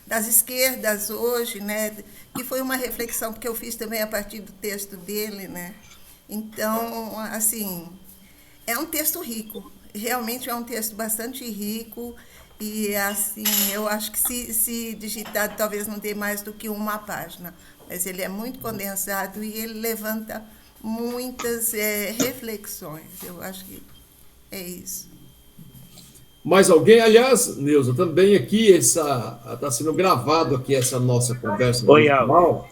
das esquerdas hoje, né, que foi uma reflexão que eu fiz também a partir do texto dele, né? Então, assim, é um texto rico, realmente é um texto bastante rico e, assim, eu acho que se digitado talvez não dê mais do que uma página, mas ele é muito condensado e ele levanta muitas reflexões. Eu acho que é isso. Mais alguém? Aliás, Neuza, também aqui está sendo gravado aqui essa nossa conversa. Oi, Alves.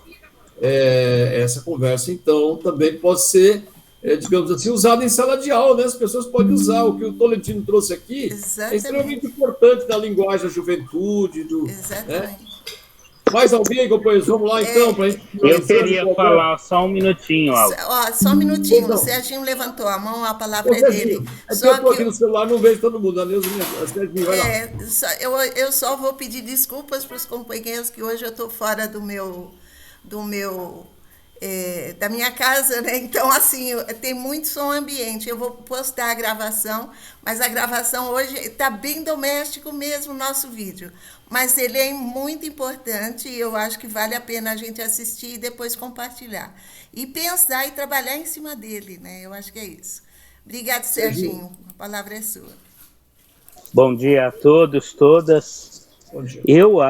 Essa conversa, então, também pode ser, digamos assim, usada em sala de aula, né? As pessoas podem usar. O que o Tolentino trouxe aqui é extremamente importante na linguagem da juventude. Exatamente. Né? Mais alguém, companheiros? Vamos lá, então. Eu queria falar só um minutinho, Alves. Só um minutinho. O Serginho levantou a mão, a palavra é dele. Só eu estou aqui no celular, não vejo todo mundo. Serginho, vai lá. Eu só vou pedir desculpas para os companheiros que hoje eu estou fora da minha casa, né? Então, assim, tem muito som ambiente. Eu vou postar a gravação, mas a gravação hoje está bem doméstico mesmo, o nosso vídeo. Mas ele é muito importante e eu acho que vale a pena a gente assistir e depois compartilhar. E pensar e trabalhar em cima dele, né? Eu acho que é isso. Obrigado, Serginho. A palavra é sua. Bom dia a todos, todas. Bom dia. Eu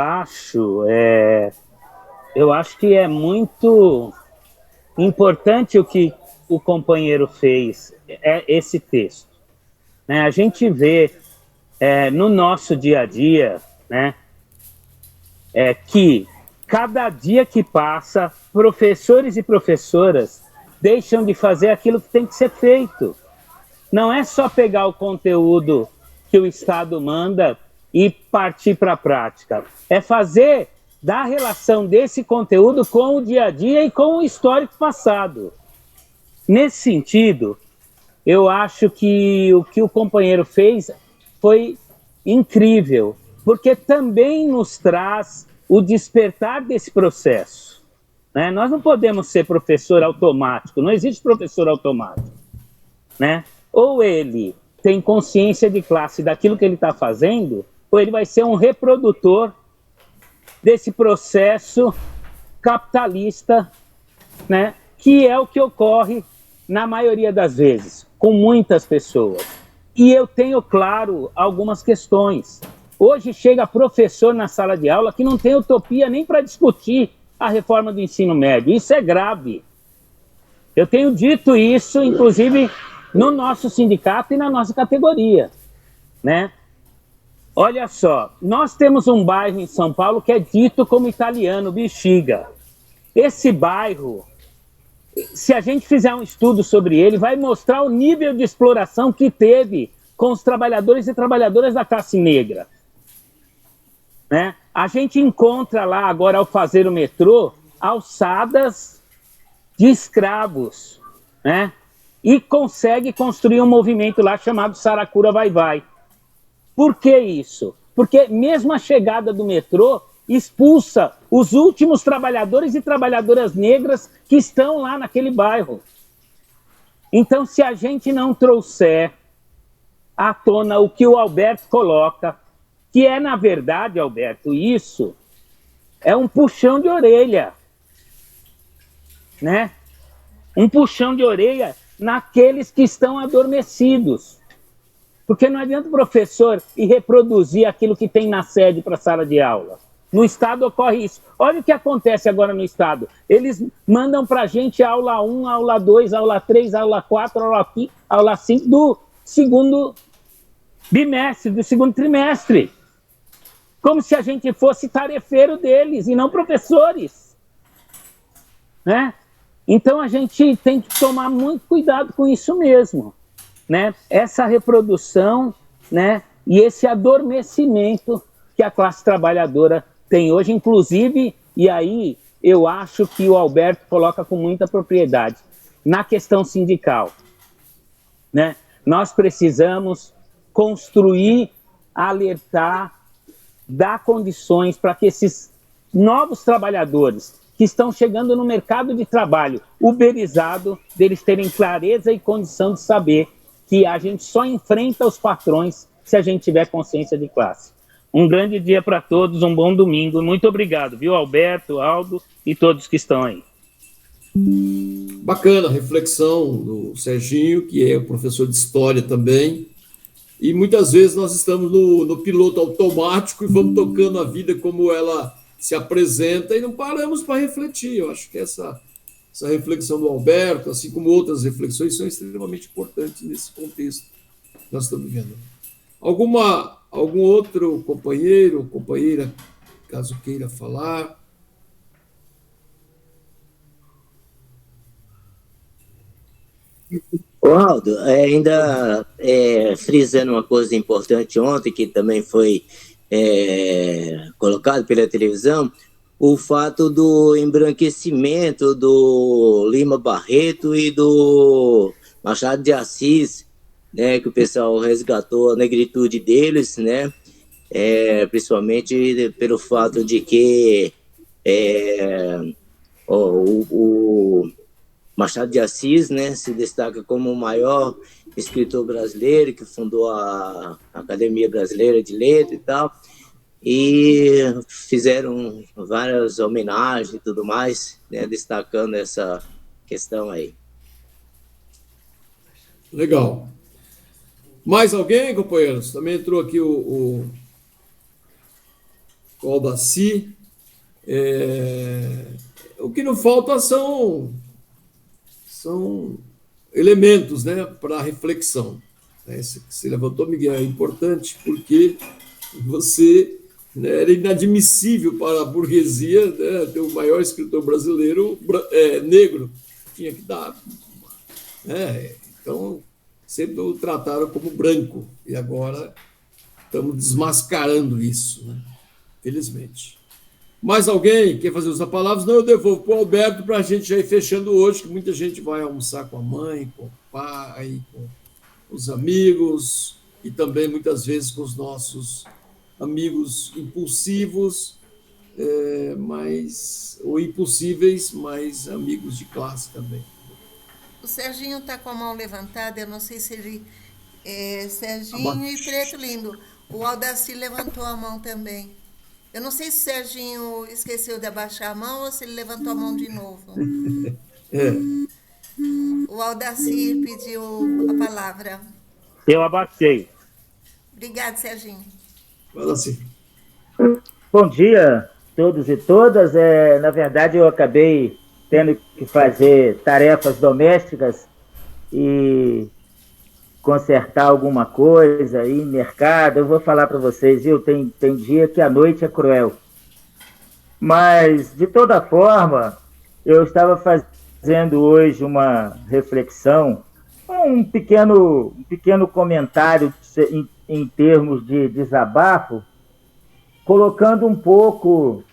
acho que é muito importante o que o companheiro fez, esse texto. Né? A gente vê no nosso dia a dia, né, que cada dia que passa, professores e professoras deixam de fazer aquilo que tem que ser feito. Não é só pegar o conteúdo que o Estado manda e partir para a prática. É fazer da relação desse conteúdo com o dia a dia e com o histórico passado. Nesse sentido, eu acho que o que o companheiro fez foi incrível, porque também nos traz o despertar desse processo. Né? Nós não podemos ser professor automático, não existe professor automático. Né? Ou ele tem consciência de classe daquilo que ele está fazendo, ou ele vai ser um reprodutor desse processo capitalista, né, que é o que ocorre na maioria das vezes, com muitas pessoas. E eu tenho, claro, algumas questões. Hoje chega professor na sala de aula que não tem utopia nem para discutir a reforma do ensino médio. Isso é grave. Eu tenho dito isso, inclusive, no nosso sindicato e na nossa categoria, né? Olha só, nós temos um bairro em São Paulo que é dito como italiano, Bexiga. Esse bairro, se a gente fizer um estudo sobre ele, vai mostrar o nível de exploração que teve com os trabalhadores e trabalhadoras da classe negra. Né? A gente encontra lá, agora, ao fazer o metrô, alçadas de escravos, né? E consegue construir um movimento lá chamado Saracura Vai-Vai. Por que isso? Porque mesmo a chegada do metrô expulsa os últimos trabalhadores e trabalhadoras negras que estão lá naquele bairro. Então, se a gente não trouxer à tona o que o Alberto coloca, que é, na verdade, Alberto, isso é um puxão de orelha, né? Um puxão de orelha naqueles que estão adormecidos. Porque não adianta o professor ir reproduzir aquilo que tem na sede para a sala de aula. No Estado ocorre isso. Olha o que acontece agora no Estado. Eles mandam para a gente aula 1, aula 2, aula 3, aula 4, aula 5 do segundo bimestre, do segundo trimestre. Como se a gente fosse tarefeiro deles e não professores. Né? Então a gente tem que tomar muito cuidado com isso mesmo. Né? Essa reprodução, né? E esse adormecimento que a classe trabalhadora tem hoje, inclusive, e aí eu acho que o Alberto coloca com muita propriedade, na questão sindical. Né? Nós precisamos construir, alertar, dar condições para que esses novos trabalhadores que estão chegando no mercado de trabalho uberizado, deles terem clareza e condição de saber que a gente só enfrenta os patrões se a gente tiver consciência de classe. Um grande dia para todos, um bom domingo. Muito obrigado, viu, Alberto, Aldo e todos que estão aí. Bacana a reflexão do Serginho, que é professor de História também. E muitas vezes nós estamos no piloto automático e vamos tocando a vida como ela se apresenta e não paramos para refletir. Eu acho que essa reflexão do Alberto, assim como outras reflexões, são extremamente importantes nesse contexto que nós estamos vivendo. Algum outro companheiro ou companheira, caso queira falar? Ô, Aldo, ainda frisando uma coisa importante ontem, que também foi colocado pela televisão, o fato do embranquecimento do Lima Barreto e do Machado de Assis, né, que o pessoal resgatou a negritude deles, né, principalmente pelo fato de que o Machado de Assis, né, se destaca como o maior escritor brasileiro, que fundou a Academia Brasileira de Letras e tal, e fizeram várias homenagens e tudo mais, né, destacando essa questão aí. Legal. Mais alguém, companheiros? Também entrou aqui o Aldaci. O que não falta são elementos, né, para reflexão. Esse que você levantou, Miguel, é importante porque você, né, era inadmissível para a burguesia, né, ter o maior escritor brasileiro negro. Tinha que dar. Então, sempre o trataram como branco. E agora estamos desmascarando isso, né? Felizmente. Mais alguém quer fazer uso da palavra? Não, eu devolvo para o Alberto para a gente já ir fechando hoje, que muita gente vai almoçar com a mãe, com o pai, com os amigos e também muitas vezes com os nossos amigos impulsivos, ou impossíveis, mas amigos de classe também. O Serginho está com a mão levantada, eu não sei se ele... Serginho e Preto Lindo. O Aldaci levantou a mão também. Eu não sei se o Serginho esqueceu de abaixar a mão ou se ele levantou a mão de novo. O Aldaci pediu a palavra. Eu abaixei. Obrigado, Serginho. Aldaci. Bom dia a todos e todas. Na verdade, eu acabei tendo que fazer tarefas domésticas e consertar alguma coisa aí em mercado. Eu vou falar para vocês, viu? Tem dia que a noite é cruel. Mas, de toda forma, eu estava fazendo fazendo hoje uma reflexão, um pequeno comentário em termos de desabafo, colocando um pouco,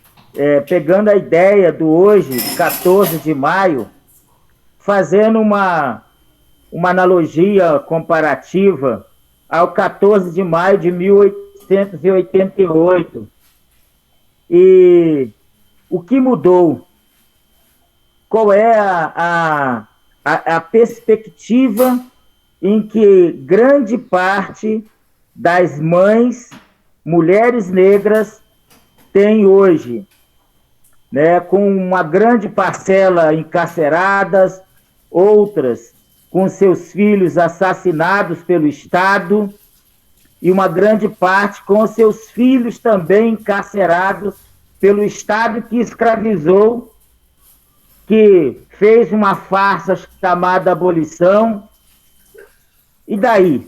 pegando a ideia do hoje, 14 de maio, fazendo uma analogia comparativa ao 14 de maio de 1888. E o que mudou? Qual é a perspectiva em que grande parte das mães, mulheres negras, tem hoje, né, com uma grande parcela encarceradas, outras com seus filhos assassinados pelo Estado, e uma grande parte com seus filhos também encarcerados pelo Estado que escravizou, que fez uma farsa chamada abolição. E daí?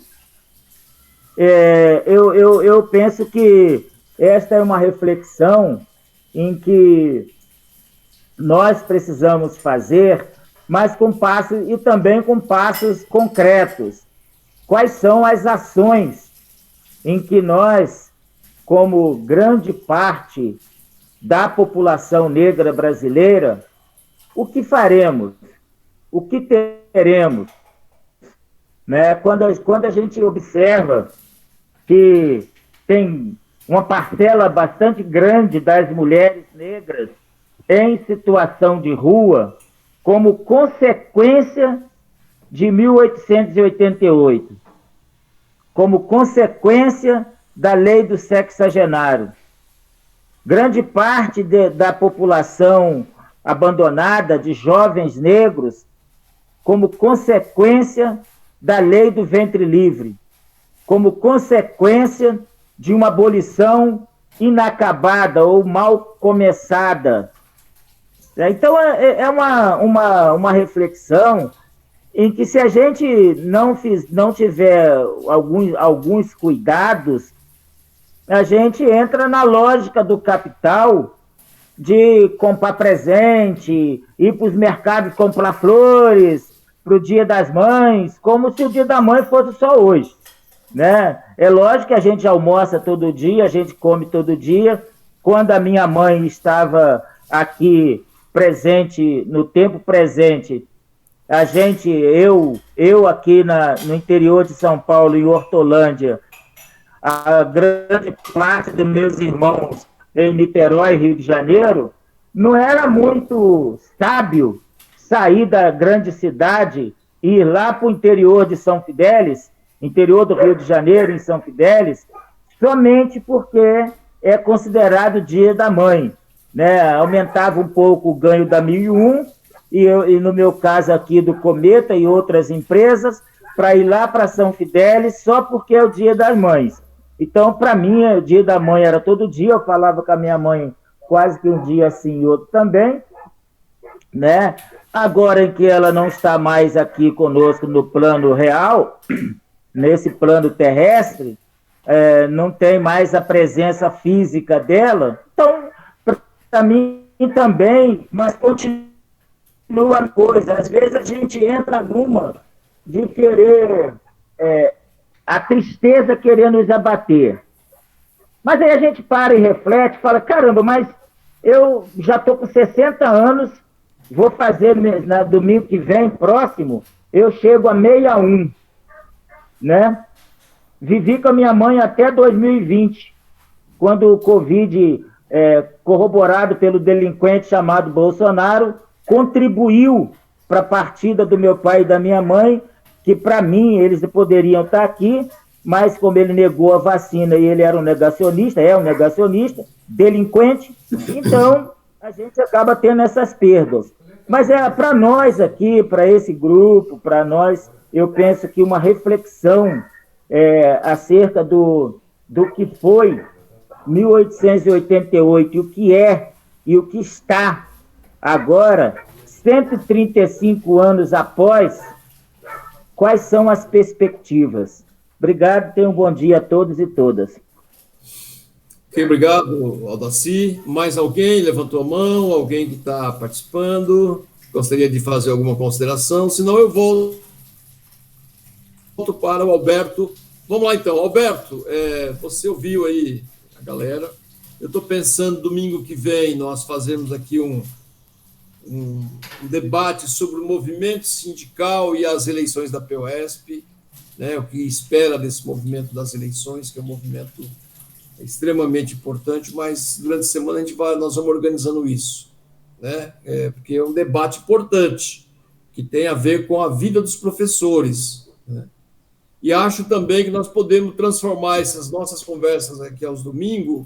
Eu penso que esta é uma reflexão em que nós precisamos fazer, mas com passos, e também com passos concretos. Quais são as ações em que nós, como grande parte da população negra brasileira, o que faremos? O que teremos? Né? Quando a gente observa que tem uma parcela bastante grande das mulheres negras em situação de rua, como consequência de 1888, como consequência da lei do sexagenário. Grande parte da população abandonada, de jovens negros, como consequência da lei do ventre livre, como consequência de uma abolição inacabada ou mal começada. Então, é uma reflexão em que, se a gente não tiver alguns cuidados, a gente entra na lógica do capital de comprar presente, ir para os mercados comprar flores para o Dia das Mães, como se o Dia da Mãe fosse só hoje, né? É lógico que a gente almoça todo dia, a gente come todo dia. Quando a minha mãe estava aqui presente, no tempo presente, eu aqui no interior de São Paulo, em Hortolândia, a grande parte dos meus irmãos em Niterói, Rio de Janeiro, não era muito sábio sair da grande cidade e ir lá para o interior de São Fidélis, interior do Rio de Janeiro, em São Fidélis, somente porque é considerado Dia da Mãe, né? Aumentava um pouco o ganho da 1001, e no meu caso aqui do Cometa e outras empresas, para ir lá para São Fidélis só porque é o Dia das Mães. Então, para mim, o Dia da Mãe era todo dia, eu falava com a minha mãe quase que um dia assim e outro também, né? Agora em que ela não está mais aqui conosco no plano real, nesse plano terrestre, não tem mais a presença física dela, então, para mim também, mas continua a coisa. Às vezes a gente entra numa de querer, a tristeza querer nos abater. Mas aí a gente para e reflete, fala, caramba, mas eu já estou com 60 anos, vou fazer, na domingo que vem, próximo, eu chego a 61, né? Vivi com a minha mãe até 2020, quando o Covid, corroborado pelo delinquente chamado Bolsonaro, contribuiu para a partida do meu pai e da minha mãe, que para mim eles poderiam estar aqui, mas como ele negou a vacina e ele era um negacionista, delinquente, então a gente acaba tendo essas perdas. Mas para nós aqui, para esse grupo, para nós, eu penso que uma reflexão acerca do que foi 1888, e o que é e o que está agora, 135 anos após, quais são as perspectivas? Obrigado, tenham um bom dia a todos e todas. Ok, obrigado, Aldaci. Mais alguém levantou a mão? Alguém que está participando? gostaria de fazer alguma consideração, senão eu volto para o Alberto. Vamos lá, então. Alberto, você ouviu aí a galera. Eu estou pensando, domingo que vem, nós fazemos aqui um debate sobre o movimento sindical e as eleições da POSP, né, o que espera desse movimento das eleições, que é um movimento extremamente importante, mas durante a semana nós vamos organizando isso, né, porque é um debate importante, que tem a ver com a vida dos professores, né? E acho também que nós podemos transformar essas nossas conversas aqui aos domingos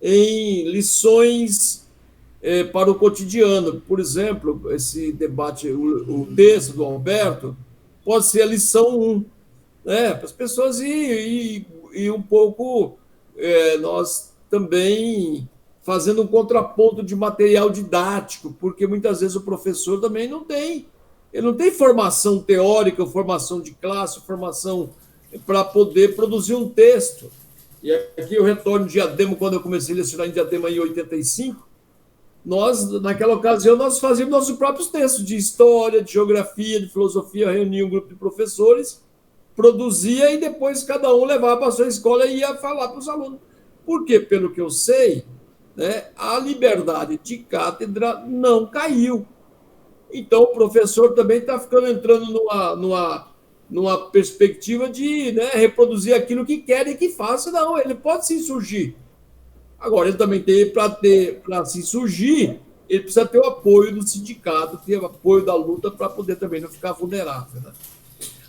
em lições para o cotidiano. Por exemplo, esse debate, o texto do Alberto, pode ser a lição 1, né, para as pessoas e um pouco nós também fazendo um contraponto de material didático, porque muitas vezes o professor também ele não tem formação teórica, formação de classe, formação para poder produzir um texto. E aqui eu retorno de Diadema, quando eu comecei a lecionar em Diadema em 85, naquela ocasião, nós fazíamos nossos próprios textos de história, de geografia, de filosofia, reunia um grupo de professores, produzia e depois cada um levava para a sua escola e ia falar para os alunos. Porque, pelo que eu sei, né, a liberdade de cátedra não caiu. Então, o professor também está entrando numa perspectiva de, né, reproduzir aquilo que quer e que faça. Não, ele pode se insurgir. Agora, ele também tem, para se surgir, ele precisa ter o apoio do sindicato, ter o apoio da luta para poder também não ficar vulnerável, né?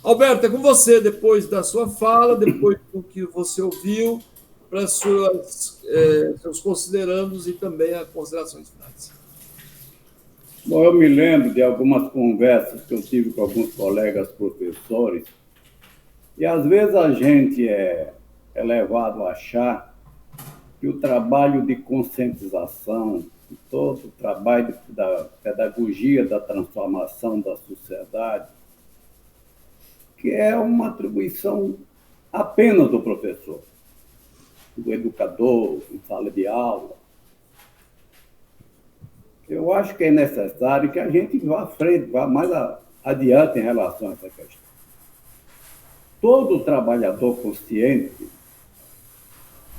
Alberto, é com você, depois da sua fala, depois do que você ouviu, para seus considerandos e também as considerações finais. Bom, eu me lembro de algumas conversas que eu tive com alguns colegas professores, e às vezes a gente é levado a achar que o trabalho de conscientização, todo o trabalho da pedagogia, da transformação da sociedade, que é uma atribuição apenas do professor, do educador, em sala de aula. Eu acho que é necessário que a gente vá à frente, vá mais adiante em relação a essa questão. Todo trabalhador consciente,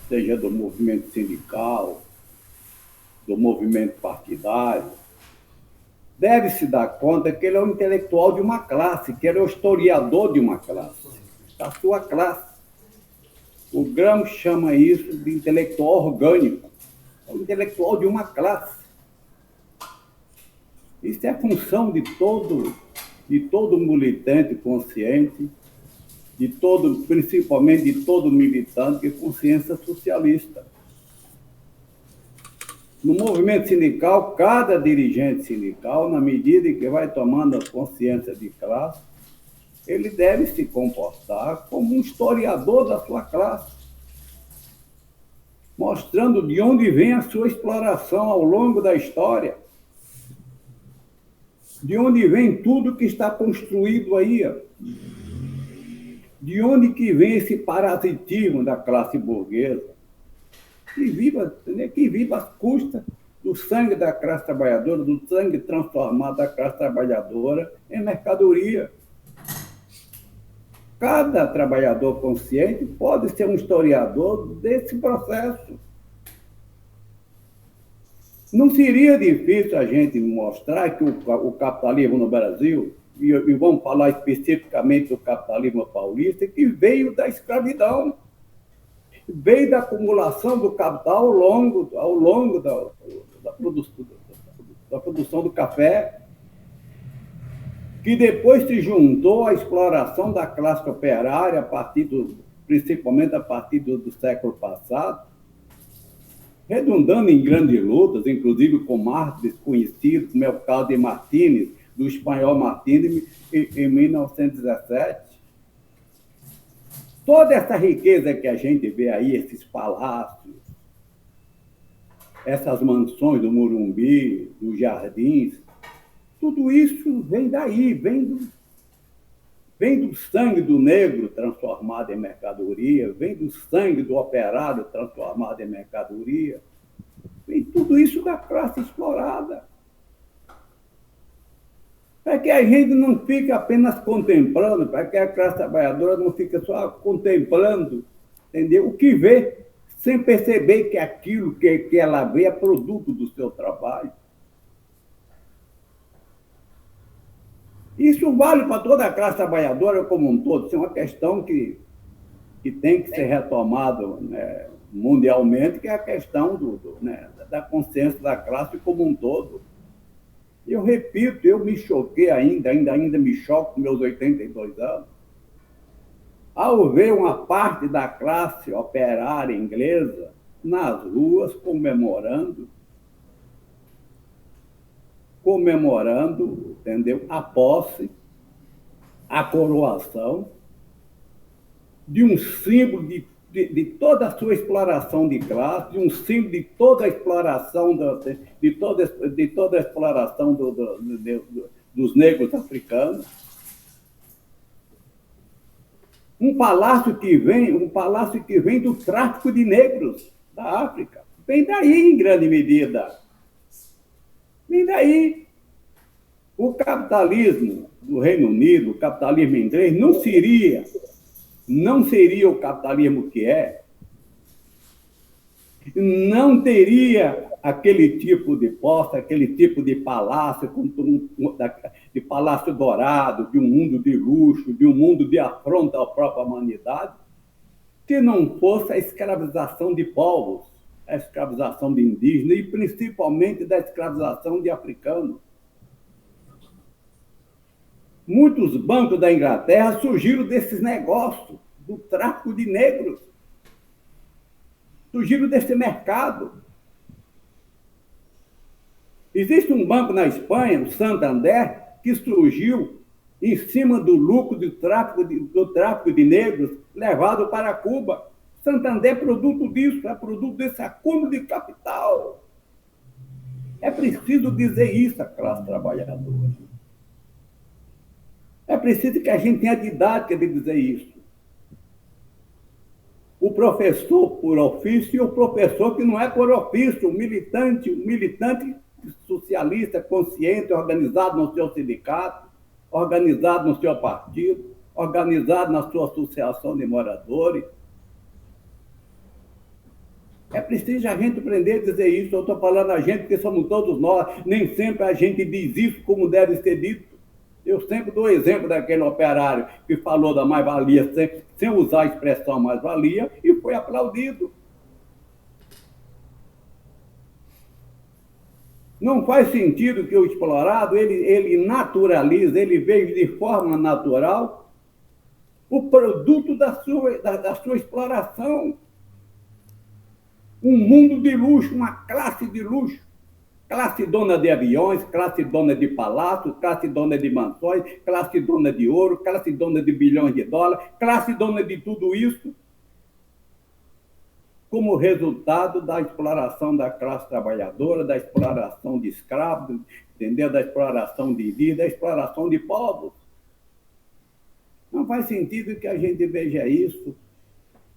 seja do movimento sindical, do movimento partidário, deve se dar conta que ele é um intelectual de uma classe, que ele é o historiador de uma classe, da sua classe. O Gramsci chama isso de intelectual orgânico, é o intelectual de uma classe. Isso é função de todo militante consciente, principalmente de todo militante de consciência socialista. No movimento sindical, cada dirigente sindical, na medida em que vai tomando a consciência de classe, ele deve se comportar como um historiador da sua classe, mostrando de onde vem a sua exploração ao longo da história, de onde vem tudo que está construído aí, de onde que vem esse parasitismo da classe burguesa, que viva às custas do sangue da classe trabalhadora, do sangue transformado da classe trabalhadora em mercadoria. Cada trabalhador consciente pode ser um historiador desse processo. Não seria difícil a gente mostrar que o capitalismo no Brasil, e vamos falar especificamente do capitalismo paulista, que veio da escravidão, veio da acumulação do capital ao longo da produção do café, que depois se juntou à exploração da classe operária, principalmente a partir do século passado, redundando em grandes lutas, inclusive com mártires conhecidos, como é o caso de Martínez, do espanhol Martínez, em 1917. Toda essa riqueza que a gente vê aí, esses palácios, essas mansões do Morumbi, dos Jardins, tudo isso vem daí, vem do sangue do negro transformado em mercadoria, vem do sangue do operário transformado em mercadoria, vem tudo isso da classe explorada. para que a gente não fique apenas contemplando, para que a classe trabalhadora não fique só contemplando, entendeu? O que vê, sem perceber que aquilo que ela vê é produto do seu trabalho. Isso vale para toda a classe trabalhadora como um todo. Isso é uma questão que tem que ser retomada, né, mundialmente, que é a questão né, da consciência da classe como um todo. Eu repito, eu me choquei ainda me choco com meus 82 anos, ao ver uma parte da classe operária inglesa nas ruas comemorando, entendeu? A posse, a coroação de um símbolo de toda a sua exploração de classe, de um símbolo de toda a exploração de toda a exploração dos negros africanos. Um palácio que vem do tráfico de negros da África. Vem daí, em grande medida. Vem daí. O capitalismo do Reino Unido, o capitalismo inglês, não seria o capitalismo que é, não teria aquele tipo de posse, aquele tipo de palácio, de palácio dourado, de um mundo de luxo, de um mundo de afronta à própria humanidade, se não fosse a escravização de povos, a escravização de indígenas e principalmente da escravização de africanos. Muitos bancos da Inglaterra surgiram desses negócios, do tráfico de negros. Surgiram desse mercado. Existe um banco na Espanha, o Santander, que surgiu em cima do lucro do tráfico de negros levado para Cuba. Santander é produto disso, é produto desse acúmulo de capital. É preciso dizer isso à classe trabalhadora. É preciso que a gente tenha didática de dizer isso. O professor por ofício e o professor que não é por ofício, o militante socialista, consciente, organizado no seu sindicato, organizado no seu partido, organizado na sua associação de moradores. É preciso a gente aprender a dizer isso. Eu estou falando a gente, porque somos todos nós. Nem sempre a gente diz isso como deve ser dito. Eu sempre dou o exemplo daquele operário que falou da mais-valia sem usar a expressão mais-valia e foi aplaudido. Não faz sentido que o explorado, ele naturalize, ele veja de forma natural o produto da sua exploração. Um mundo de luxo, uma classe de luxo. Classe dona de aviões, classe dona de palácios, classe dona de mansões, classe dona de ouro, classe dona de bilhões de dólares, classe dona de tudo isso, como resultado da exploração da classe trabalhadora, da exploração de escravos, entendeu? Da exploração de vida, da exploração de povos. Não faz sentido que a gente veja isso.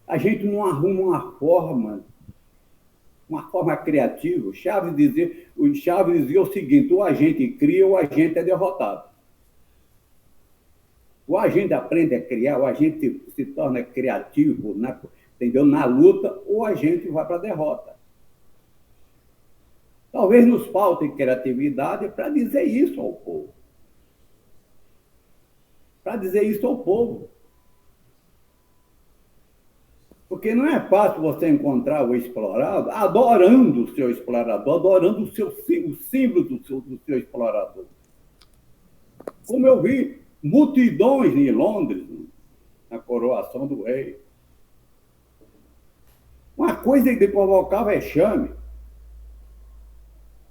A gente não arruma uma forma criativa. O Chaves dizia o seguinte: ou a gente cria ou a gente é derrotado. Ou a gente aprende a criar, ou a gente se torna criativo, entendeu? Na luta, ou a gente vai para a derrota. Talvez nos falte criatividade para dizer isso ao povo. Para dizer isso ao povo. Porque não é fácil você encontrar o explorado adorando o seu explorador, adorando o símbolo do seu explorador. Como eu vi multidões em Londres, na coroação do rei. Uma coisa que provocava vexame.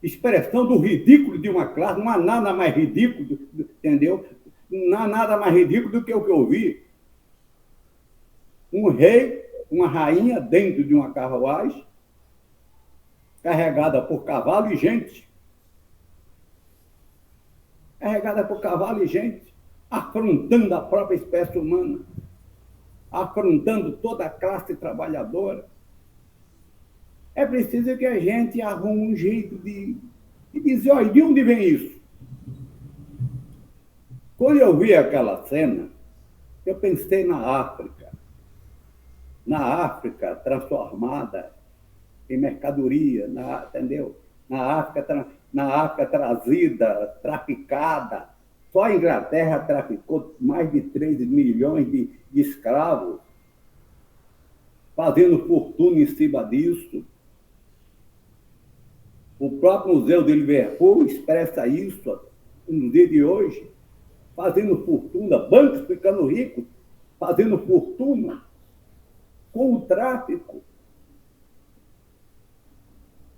Expressão do ridículo de uma classe. Não há nada mais ridículo, entendeu? Não há nada mais ridículo do que o que eu vi. Um rei, uma rainha dentro de uma carruagem, carregada por cavalo e gente. Carregada por cavalo e gente, afrontando a própria espécie humana, afrontando toda a classe trabalhadora. É preciso que a gente arrume um jeito de dizer: olha, de onde vem isso? Quando eu vi aquela cena, eu pensei na África transformada em mercadoria, entendeu? Na África trazida, traficada. Só a Inglaterra traficou mais de 3 milhões de escravos, fazendo fortuna em cima disso. O próprio Museu de Liverpool expressa isso no dia de hoje, fazendo fortuna, bancos ficando ricos, fazendo fortuna com o tráfico,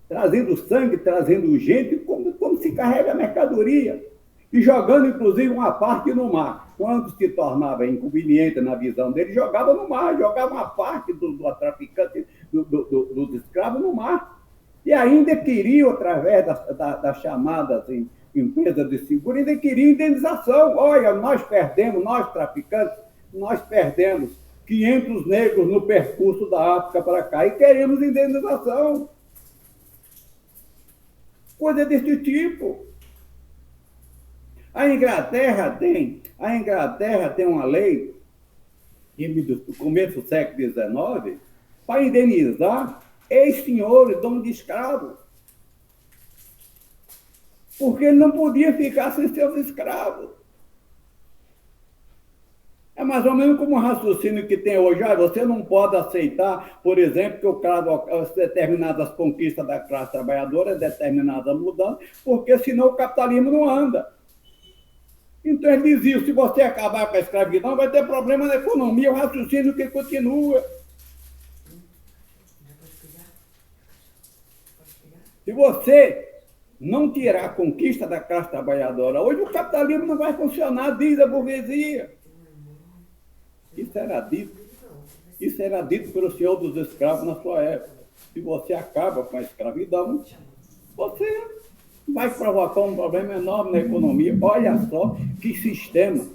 trazendo sangue, trazendo gente, como se carrega a mercadoria, e jogando, inclusive, uma parte no mar. Quando se tornava inconveniente na visão dele, jogava no mar, jogava uma parte do traficante, dos escravos no mar. E ainda queriam, através das chamadas empresas de seguro, ainda queriam indenização. Olha, nós traficantes, nós perdemos 500 negros no percurso da África para cá e queremos indenização. Coisa desse tipo. A Inglaterra tem uma lei, do começo do século XIX, para indenizar ex-senhores, donos de escravos. Porque ele não podia ficar sem seus escravos. É mais ou menos como o raciocínio que tem hoje. Você não pode aceitar, por exemplo, que determinadas conquistas da classe trabalhadora, determinadas mudanças, porque senão o capitalismo não anda. Então, ele dizia, se você acabar com a escravidão, vai ter problema na economia, o raciocínio que continua. Se você não tirar a conquista da classe trabalhadora, hoje o capitalismo não vai funcionar, diz a burguesia. Isso era dito pelo senhor dos escravos na sua época. Se você acaba com a escravidão, você vai provocar um problema enorme na economia. Olha só que sistema.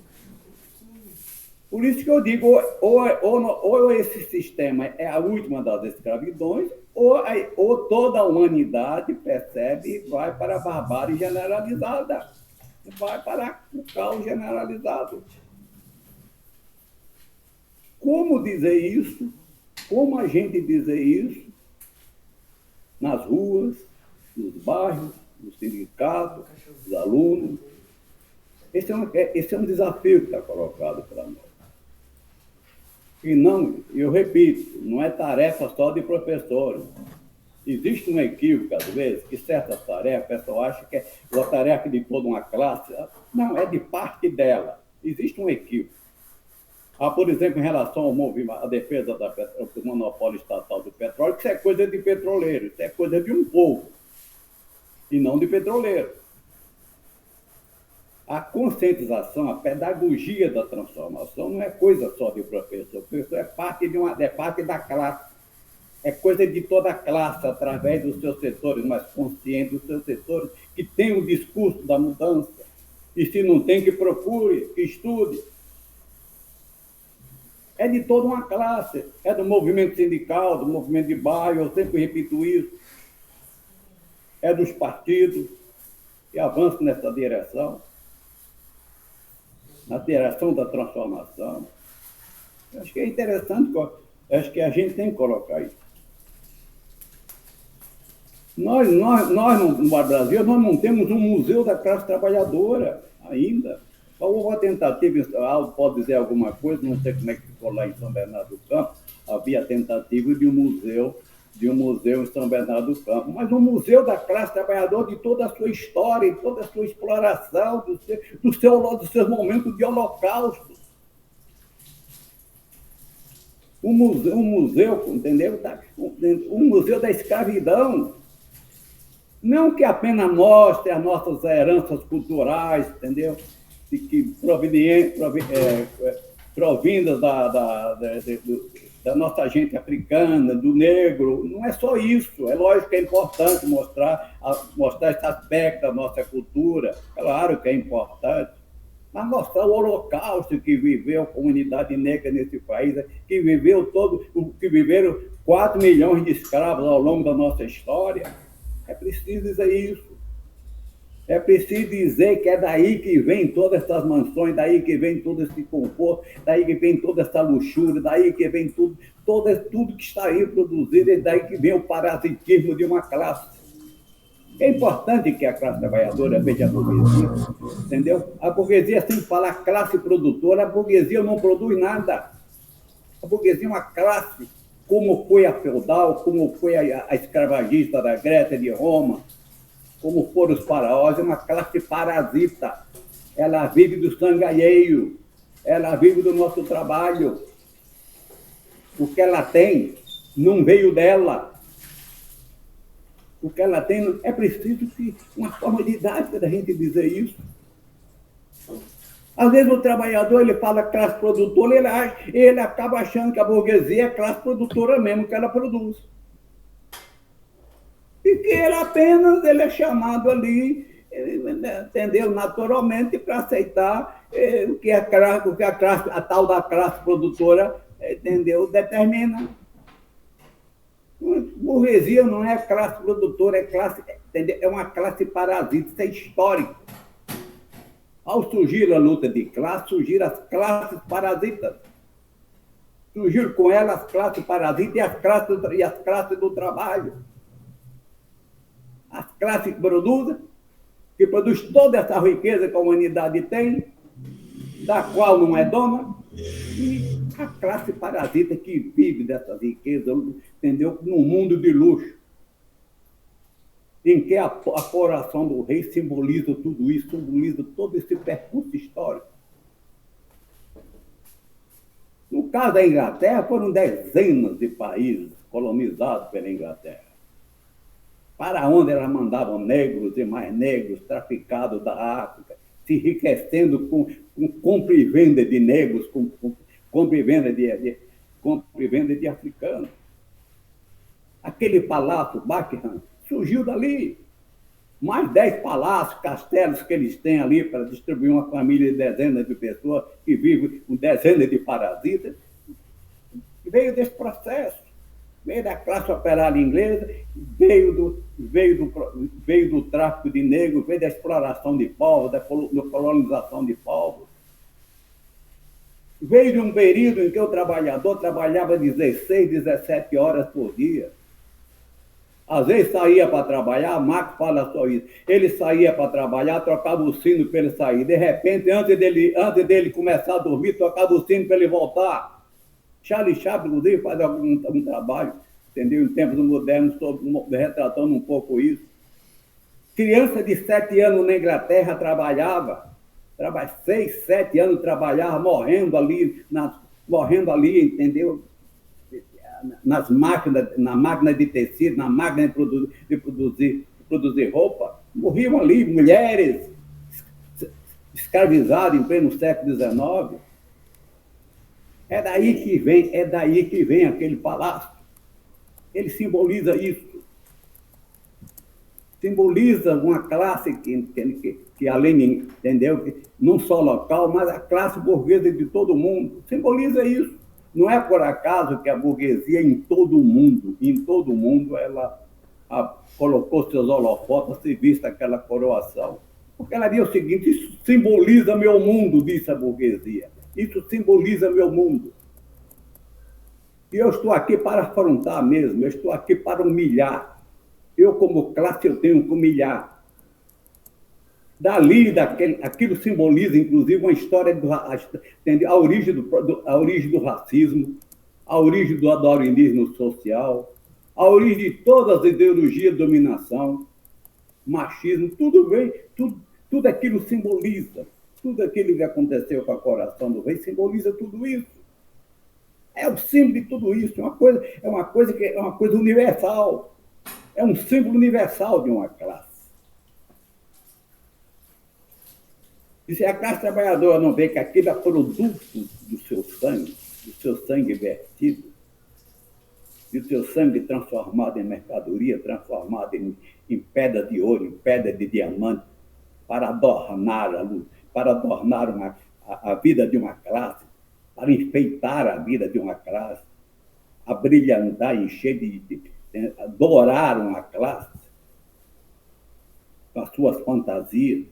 Por isso que eu digo, ou esse sistema é a última das escravidões, ou toda a humanidade percebe e vai para a barbárie generalizada. Vai para o caos generalizado. Como dizer isso? Como a gente dizer isso? Nas ruas, nos bairros, nos sindicatos, nos alunos. Esse é um desafio que está colocado para nós. E não, eu repito, não é tarefa só de professores. Existe um equívoco, às vezes, que certas tarefas, a pessoa acha que é uma tarefa de toda uma classe. Não, é de parte dela. Existe um equívoco. Por exemplo, em relação ao movimento, à defesa do monopólio estatal do petróleo, que isso é coisa de petroleiro, isso é coisa de um povo, e não de petroleiro. A conscientização, a pedagogia da transformação não é coisa só de professor. O professor é parte da classe. É coisa de toda a classe, através dos seus setores mais conscientes, dos seus setores que têm o discurso da mudança. E se não tem, que procure, que estude. É de toda uma classe. É do movimento sindical, do movimento de bairro, eu sempre repito isso. É dos partidos que avançam nessa direção. Na direção da transformação. Acho que é interessante, acho que a gente tem que colocar isso. Nós no Brasil, nós não temos um museu da classe trabalhadora ainda. Houve uma tentativa, Aldo pode dizer alguma coisa, não sei como é que ficou lá em São Bernardo do Campo, havia tentativa de um museu em São Bernardo do Campo, mas um museu da classe trabalhadora, de toda a sua história, de toda a sua exploração, dos seus momentos de holocausto. Um museu, entendeu? Um museu da escravidão. Não que apenas mostre as nossas heranças culturais, entendeu? Provindas da nossa gente africana, do negro. Não é só isso. É lógico que é importante mostrar esse aspecto da nossa cultura. Claro que é importante. Mas mostrar o holocausto que viveu a comunidade negra nesse país, que viveram 4 milhões de escravos ao longo da nossa história. É preciso dizer isso. É preciso dizer que é daí que vem todas essas mansões, daí que vem todo esse conforto, daí que vem toda essa luxúria, daí que vem tudo que está aí produzido, é daí que vem o parasitismo de uma classe. É importante que a classe trabalhadora veja a burguesia, entendeu? A burguesia, sem falar classe produtora, a burguesia não produz nada. A burguesia é uma classe, como foi a feudal, como foi a escravagista da Grécia, de Roma, como foram os faraós, é uma classe parasita. Ela vive do sangue alheio, ela vive do nosso trabalho. O que ela tem não veio dela. O que ela tem, é preciso que uma forma didática da gente dizer isso. Às vezes o trabalhador, ele fala classe produtora, ele acaba achando que a burguesia é classe produtora mesmo, que ela produz. E que ele é chamado ali, entendeu, naturalmente, para aceitar o que a tal da classe produtora, entendeu, determina. Burguesia não é classe produtora, é uma classe parasita, isso é histórico. Ao surgir a luta de classe, surgiram as classes parasitas. Surgiram com elas as classes parasitas e as classes do trabalho. As classes que produz toda essa riqueza que a humanidade tem, da qual não é dona, e a classe parasita que vive dessa riqueza, entendeu? Num mundo de luxo, em que a coração do rei simboliza tudo isso, simboliza todo esse percurso histórico. No caso da Inglaterra, foram dezenas de países colonizados pela Inglaterra, para onde ela mandava negros e mais negros, traficados da África, se enriquecendo com compra e venda de negros, com compra e venda de africanos. Aquele palácio Buckingham surgiu dali. Mais 10 palácios, castelos que eles têm ali para distribuir uma família de dezenas de pessoas que vivem com dezenas de parasitas, veio desse processo. Veio da classe operária inglesa, veio do tráfico de negros, veio da exploração de povos, da colonização de povos. Veio de um período em que o trabalhador trabalhava 16, 17 horas por dia. Às vezes saía para trabalhar, Marx fala só isso. Ele saía para trabalhar, trocava o sino para ele sair. De repente, antes dele começar a dormir, trocava o sino para ele voltar. Charlie Chaplin, inclusive, faz algum trabalho, entendeu? Em tempos modernos, retratando um pouco isso. Criança de 7 anos na Inglaterra trabalhava 6, 7 anos trabalhava, morrendo ali, entendeu? Na máquina de tecido, na máquina de produzir roupa. Morriam ali mulheres escravizadas em pleno século XIX. É daí que vem aquele palácio. Ele simboliza isso. Simboliza uma classe que além de, entendeu? Não só local, mas a classe burguesa de todo mundo. Simboliza isso. Não é por acaso que a burguesia em todo o mundo, ela colocou seus holofotes a serviço daquela coroação. Porque ela diz o seguinte: isso simboliza meu mundo, disse a burguesia. Isso simboliza meu mundo. E eu estou aqui para afrontar mesmo, eu estou aqui para humilhar. Eu, como classe, eu tenho que humilhar. Aquilo simboliza, inclusive, uma história a origem do racismo, a origem do darwinismo social, a origem de todas as ideologias de dominação, machismo, tudo aquilo simboliza. Tudo aquilo que aconteceu com o coração do rei simboliza tudo isso. É o símbolo de tudo isso. É uma coisa universal. É um símbolo universal de uma classe. E se a classe trabalhadora não vê que aquilo é produto do seu sangue vertido, do seu sangue transformado em mercadoria, transformado em pedra de ouro, em pedra de diamante, para adornar a luz, para adornar a vida de uma classe, para enfeitar a vida de uma classe, a brilhantar, encher dourar uma classe. com as suas fantasias.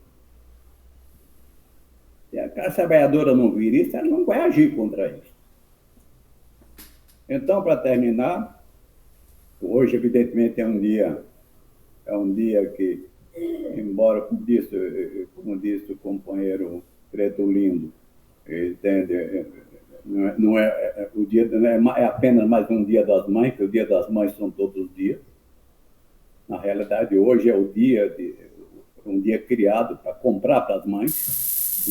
Se a classe trabalhadora não vir isso, ela não vai agir contra isso. Então, para terminar, hoje, evidentemente, é um dia que, embora, como disse o companheiro Preto Lindo, entende? O dia é apenas mais um dia das mães, porque o dia das mães são todos os dias. Na realidade, hoje é um dia criado para comprar para as mães,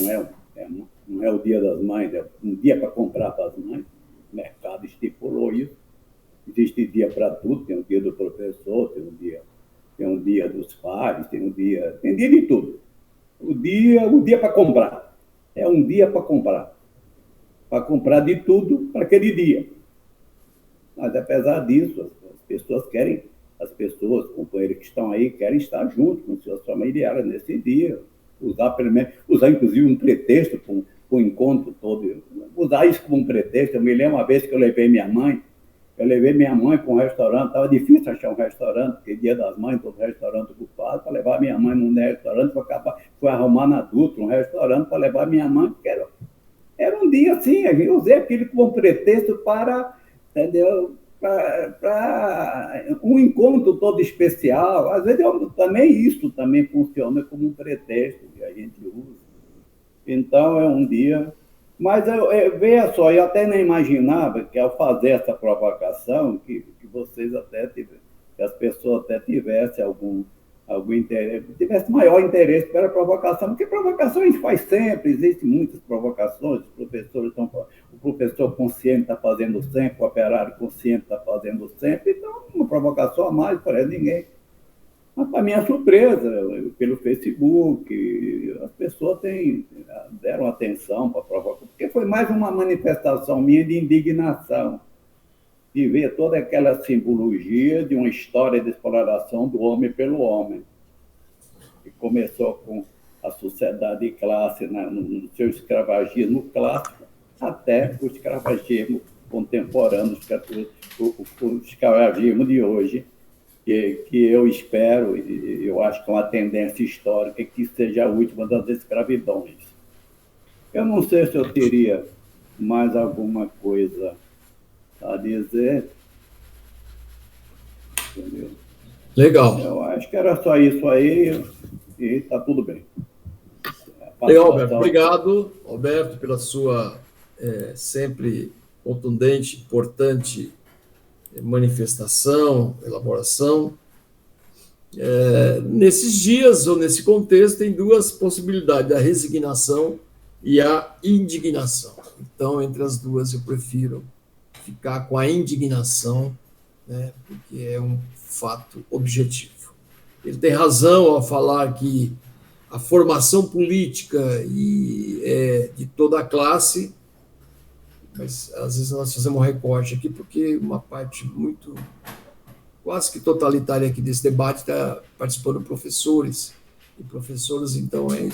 não é o dia das mães, é um dia para comprar para as mães. O mercado estipulou isso. Existe dia para tudo, tem o dia do professor, tem um dia dos pais, tem dia de tudo. O dia para comprar. É um dia para comprar. Para comprar de tudo para aquele dia. Mas, apesar disso, as pessoas, companheiros que estão aí, querem estar juntos com seus familiares nesse dia. Usar inclusive um pretexto para o encontro todo. Usar isso como um pretexto. Eu me lembro uma vez que eu levei minha mãe para um restaurante. Estava difícil achar um restaurante, porque dia das mães, todo restaurante ocupado. Para levar minha mãe num restaurante, fui arrumar na Dutra um restaurante para levar minha mãe, porque era um dia assim. Eu usei aquilo como pretexto para, entendeu? Para um encontro todo especial. Às vezes isso também funciona como um pretexto que a gente usa. Então, é um dia... Mas, veja só, eu até nem imaginava que, ao fazer essa provocação, que vocês que as pessoas até tivessem algum interesse, tivesse maior interesse pela provocação, porque provocação a gente faz sempre, existem muitas provocações, o professor consciente está fazendo sempre, o operário consciente está fazendo sempre, então, uma provocação a mais para ninguém. Mas, para minha surpresa, pelo Facebook, as pessoas deram atenção para provocar, porque foi mais uma manifestação minha de indignação, de ver toda aquela simbologia de uma história de exploração do homem pelo homem, que começou com a sociedade de classe no seu escravagismo clássico, até o escravagismo contemporâneo, o escravagismo de hoje, que eu espero, e eu acho que é uma tendência histórica, que seja a última das escravidões. Eu não sei se eu teria mais alguma coisa a dizer. Entendeu? Legal. Eu acho que era só isso aí e está tudo bem. Legal, Alberto. Obrigado, Alberto, pela sua sempre contundente, importante manifestação, elaboração. Nesses dias, ou nesse contexto, tem duas possibilidades, a resignação e a indignação. Então, entre as duas, eu prefiro ficar com a indignação, né, porque é um fato objetivo. Ele tem razão ao falar que a formação política é de toda a classe, mas às vezes nós fazemos um recorte aqui, porque uma parte muito, quase que totalitária aqui desse debate está participando professores, e professores, então, é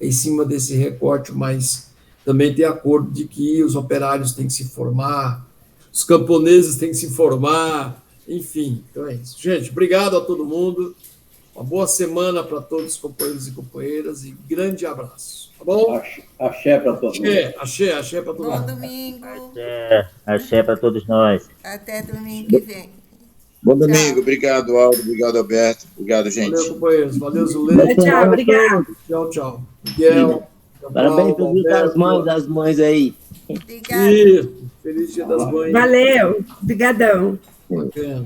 em cima desse recorte, mas também tem acordo de que os operários têm que se formar, os camponeses têm que se formar, enfim, então é isso. Gente, obrigado a todo mundo, uma boa semana para todos os companheiros e companheiras, e grande abraço. Tá bom? Axé para todos nós. Axé para todo mundo. Bom domingo. Axé para todos nós. Até domingo que vem. Bom domingo. Obrigado, Aldo. Obrigado, Alberto. Obrigado, gente. Valeu, companheiros. Valeu, Zulê. Tchau, obrigado. Tchau. Miguel. Parabéns pelo Dia das Mães aí. Obrigada. Isso. Feliz Dia das Mães. Valeu. Obrigadão. Bacana.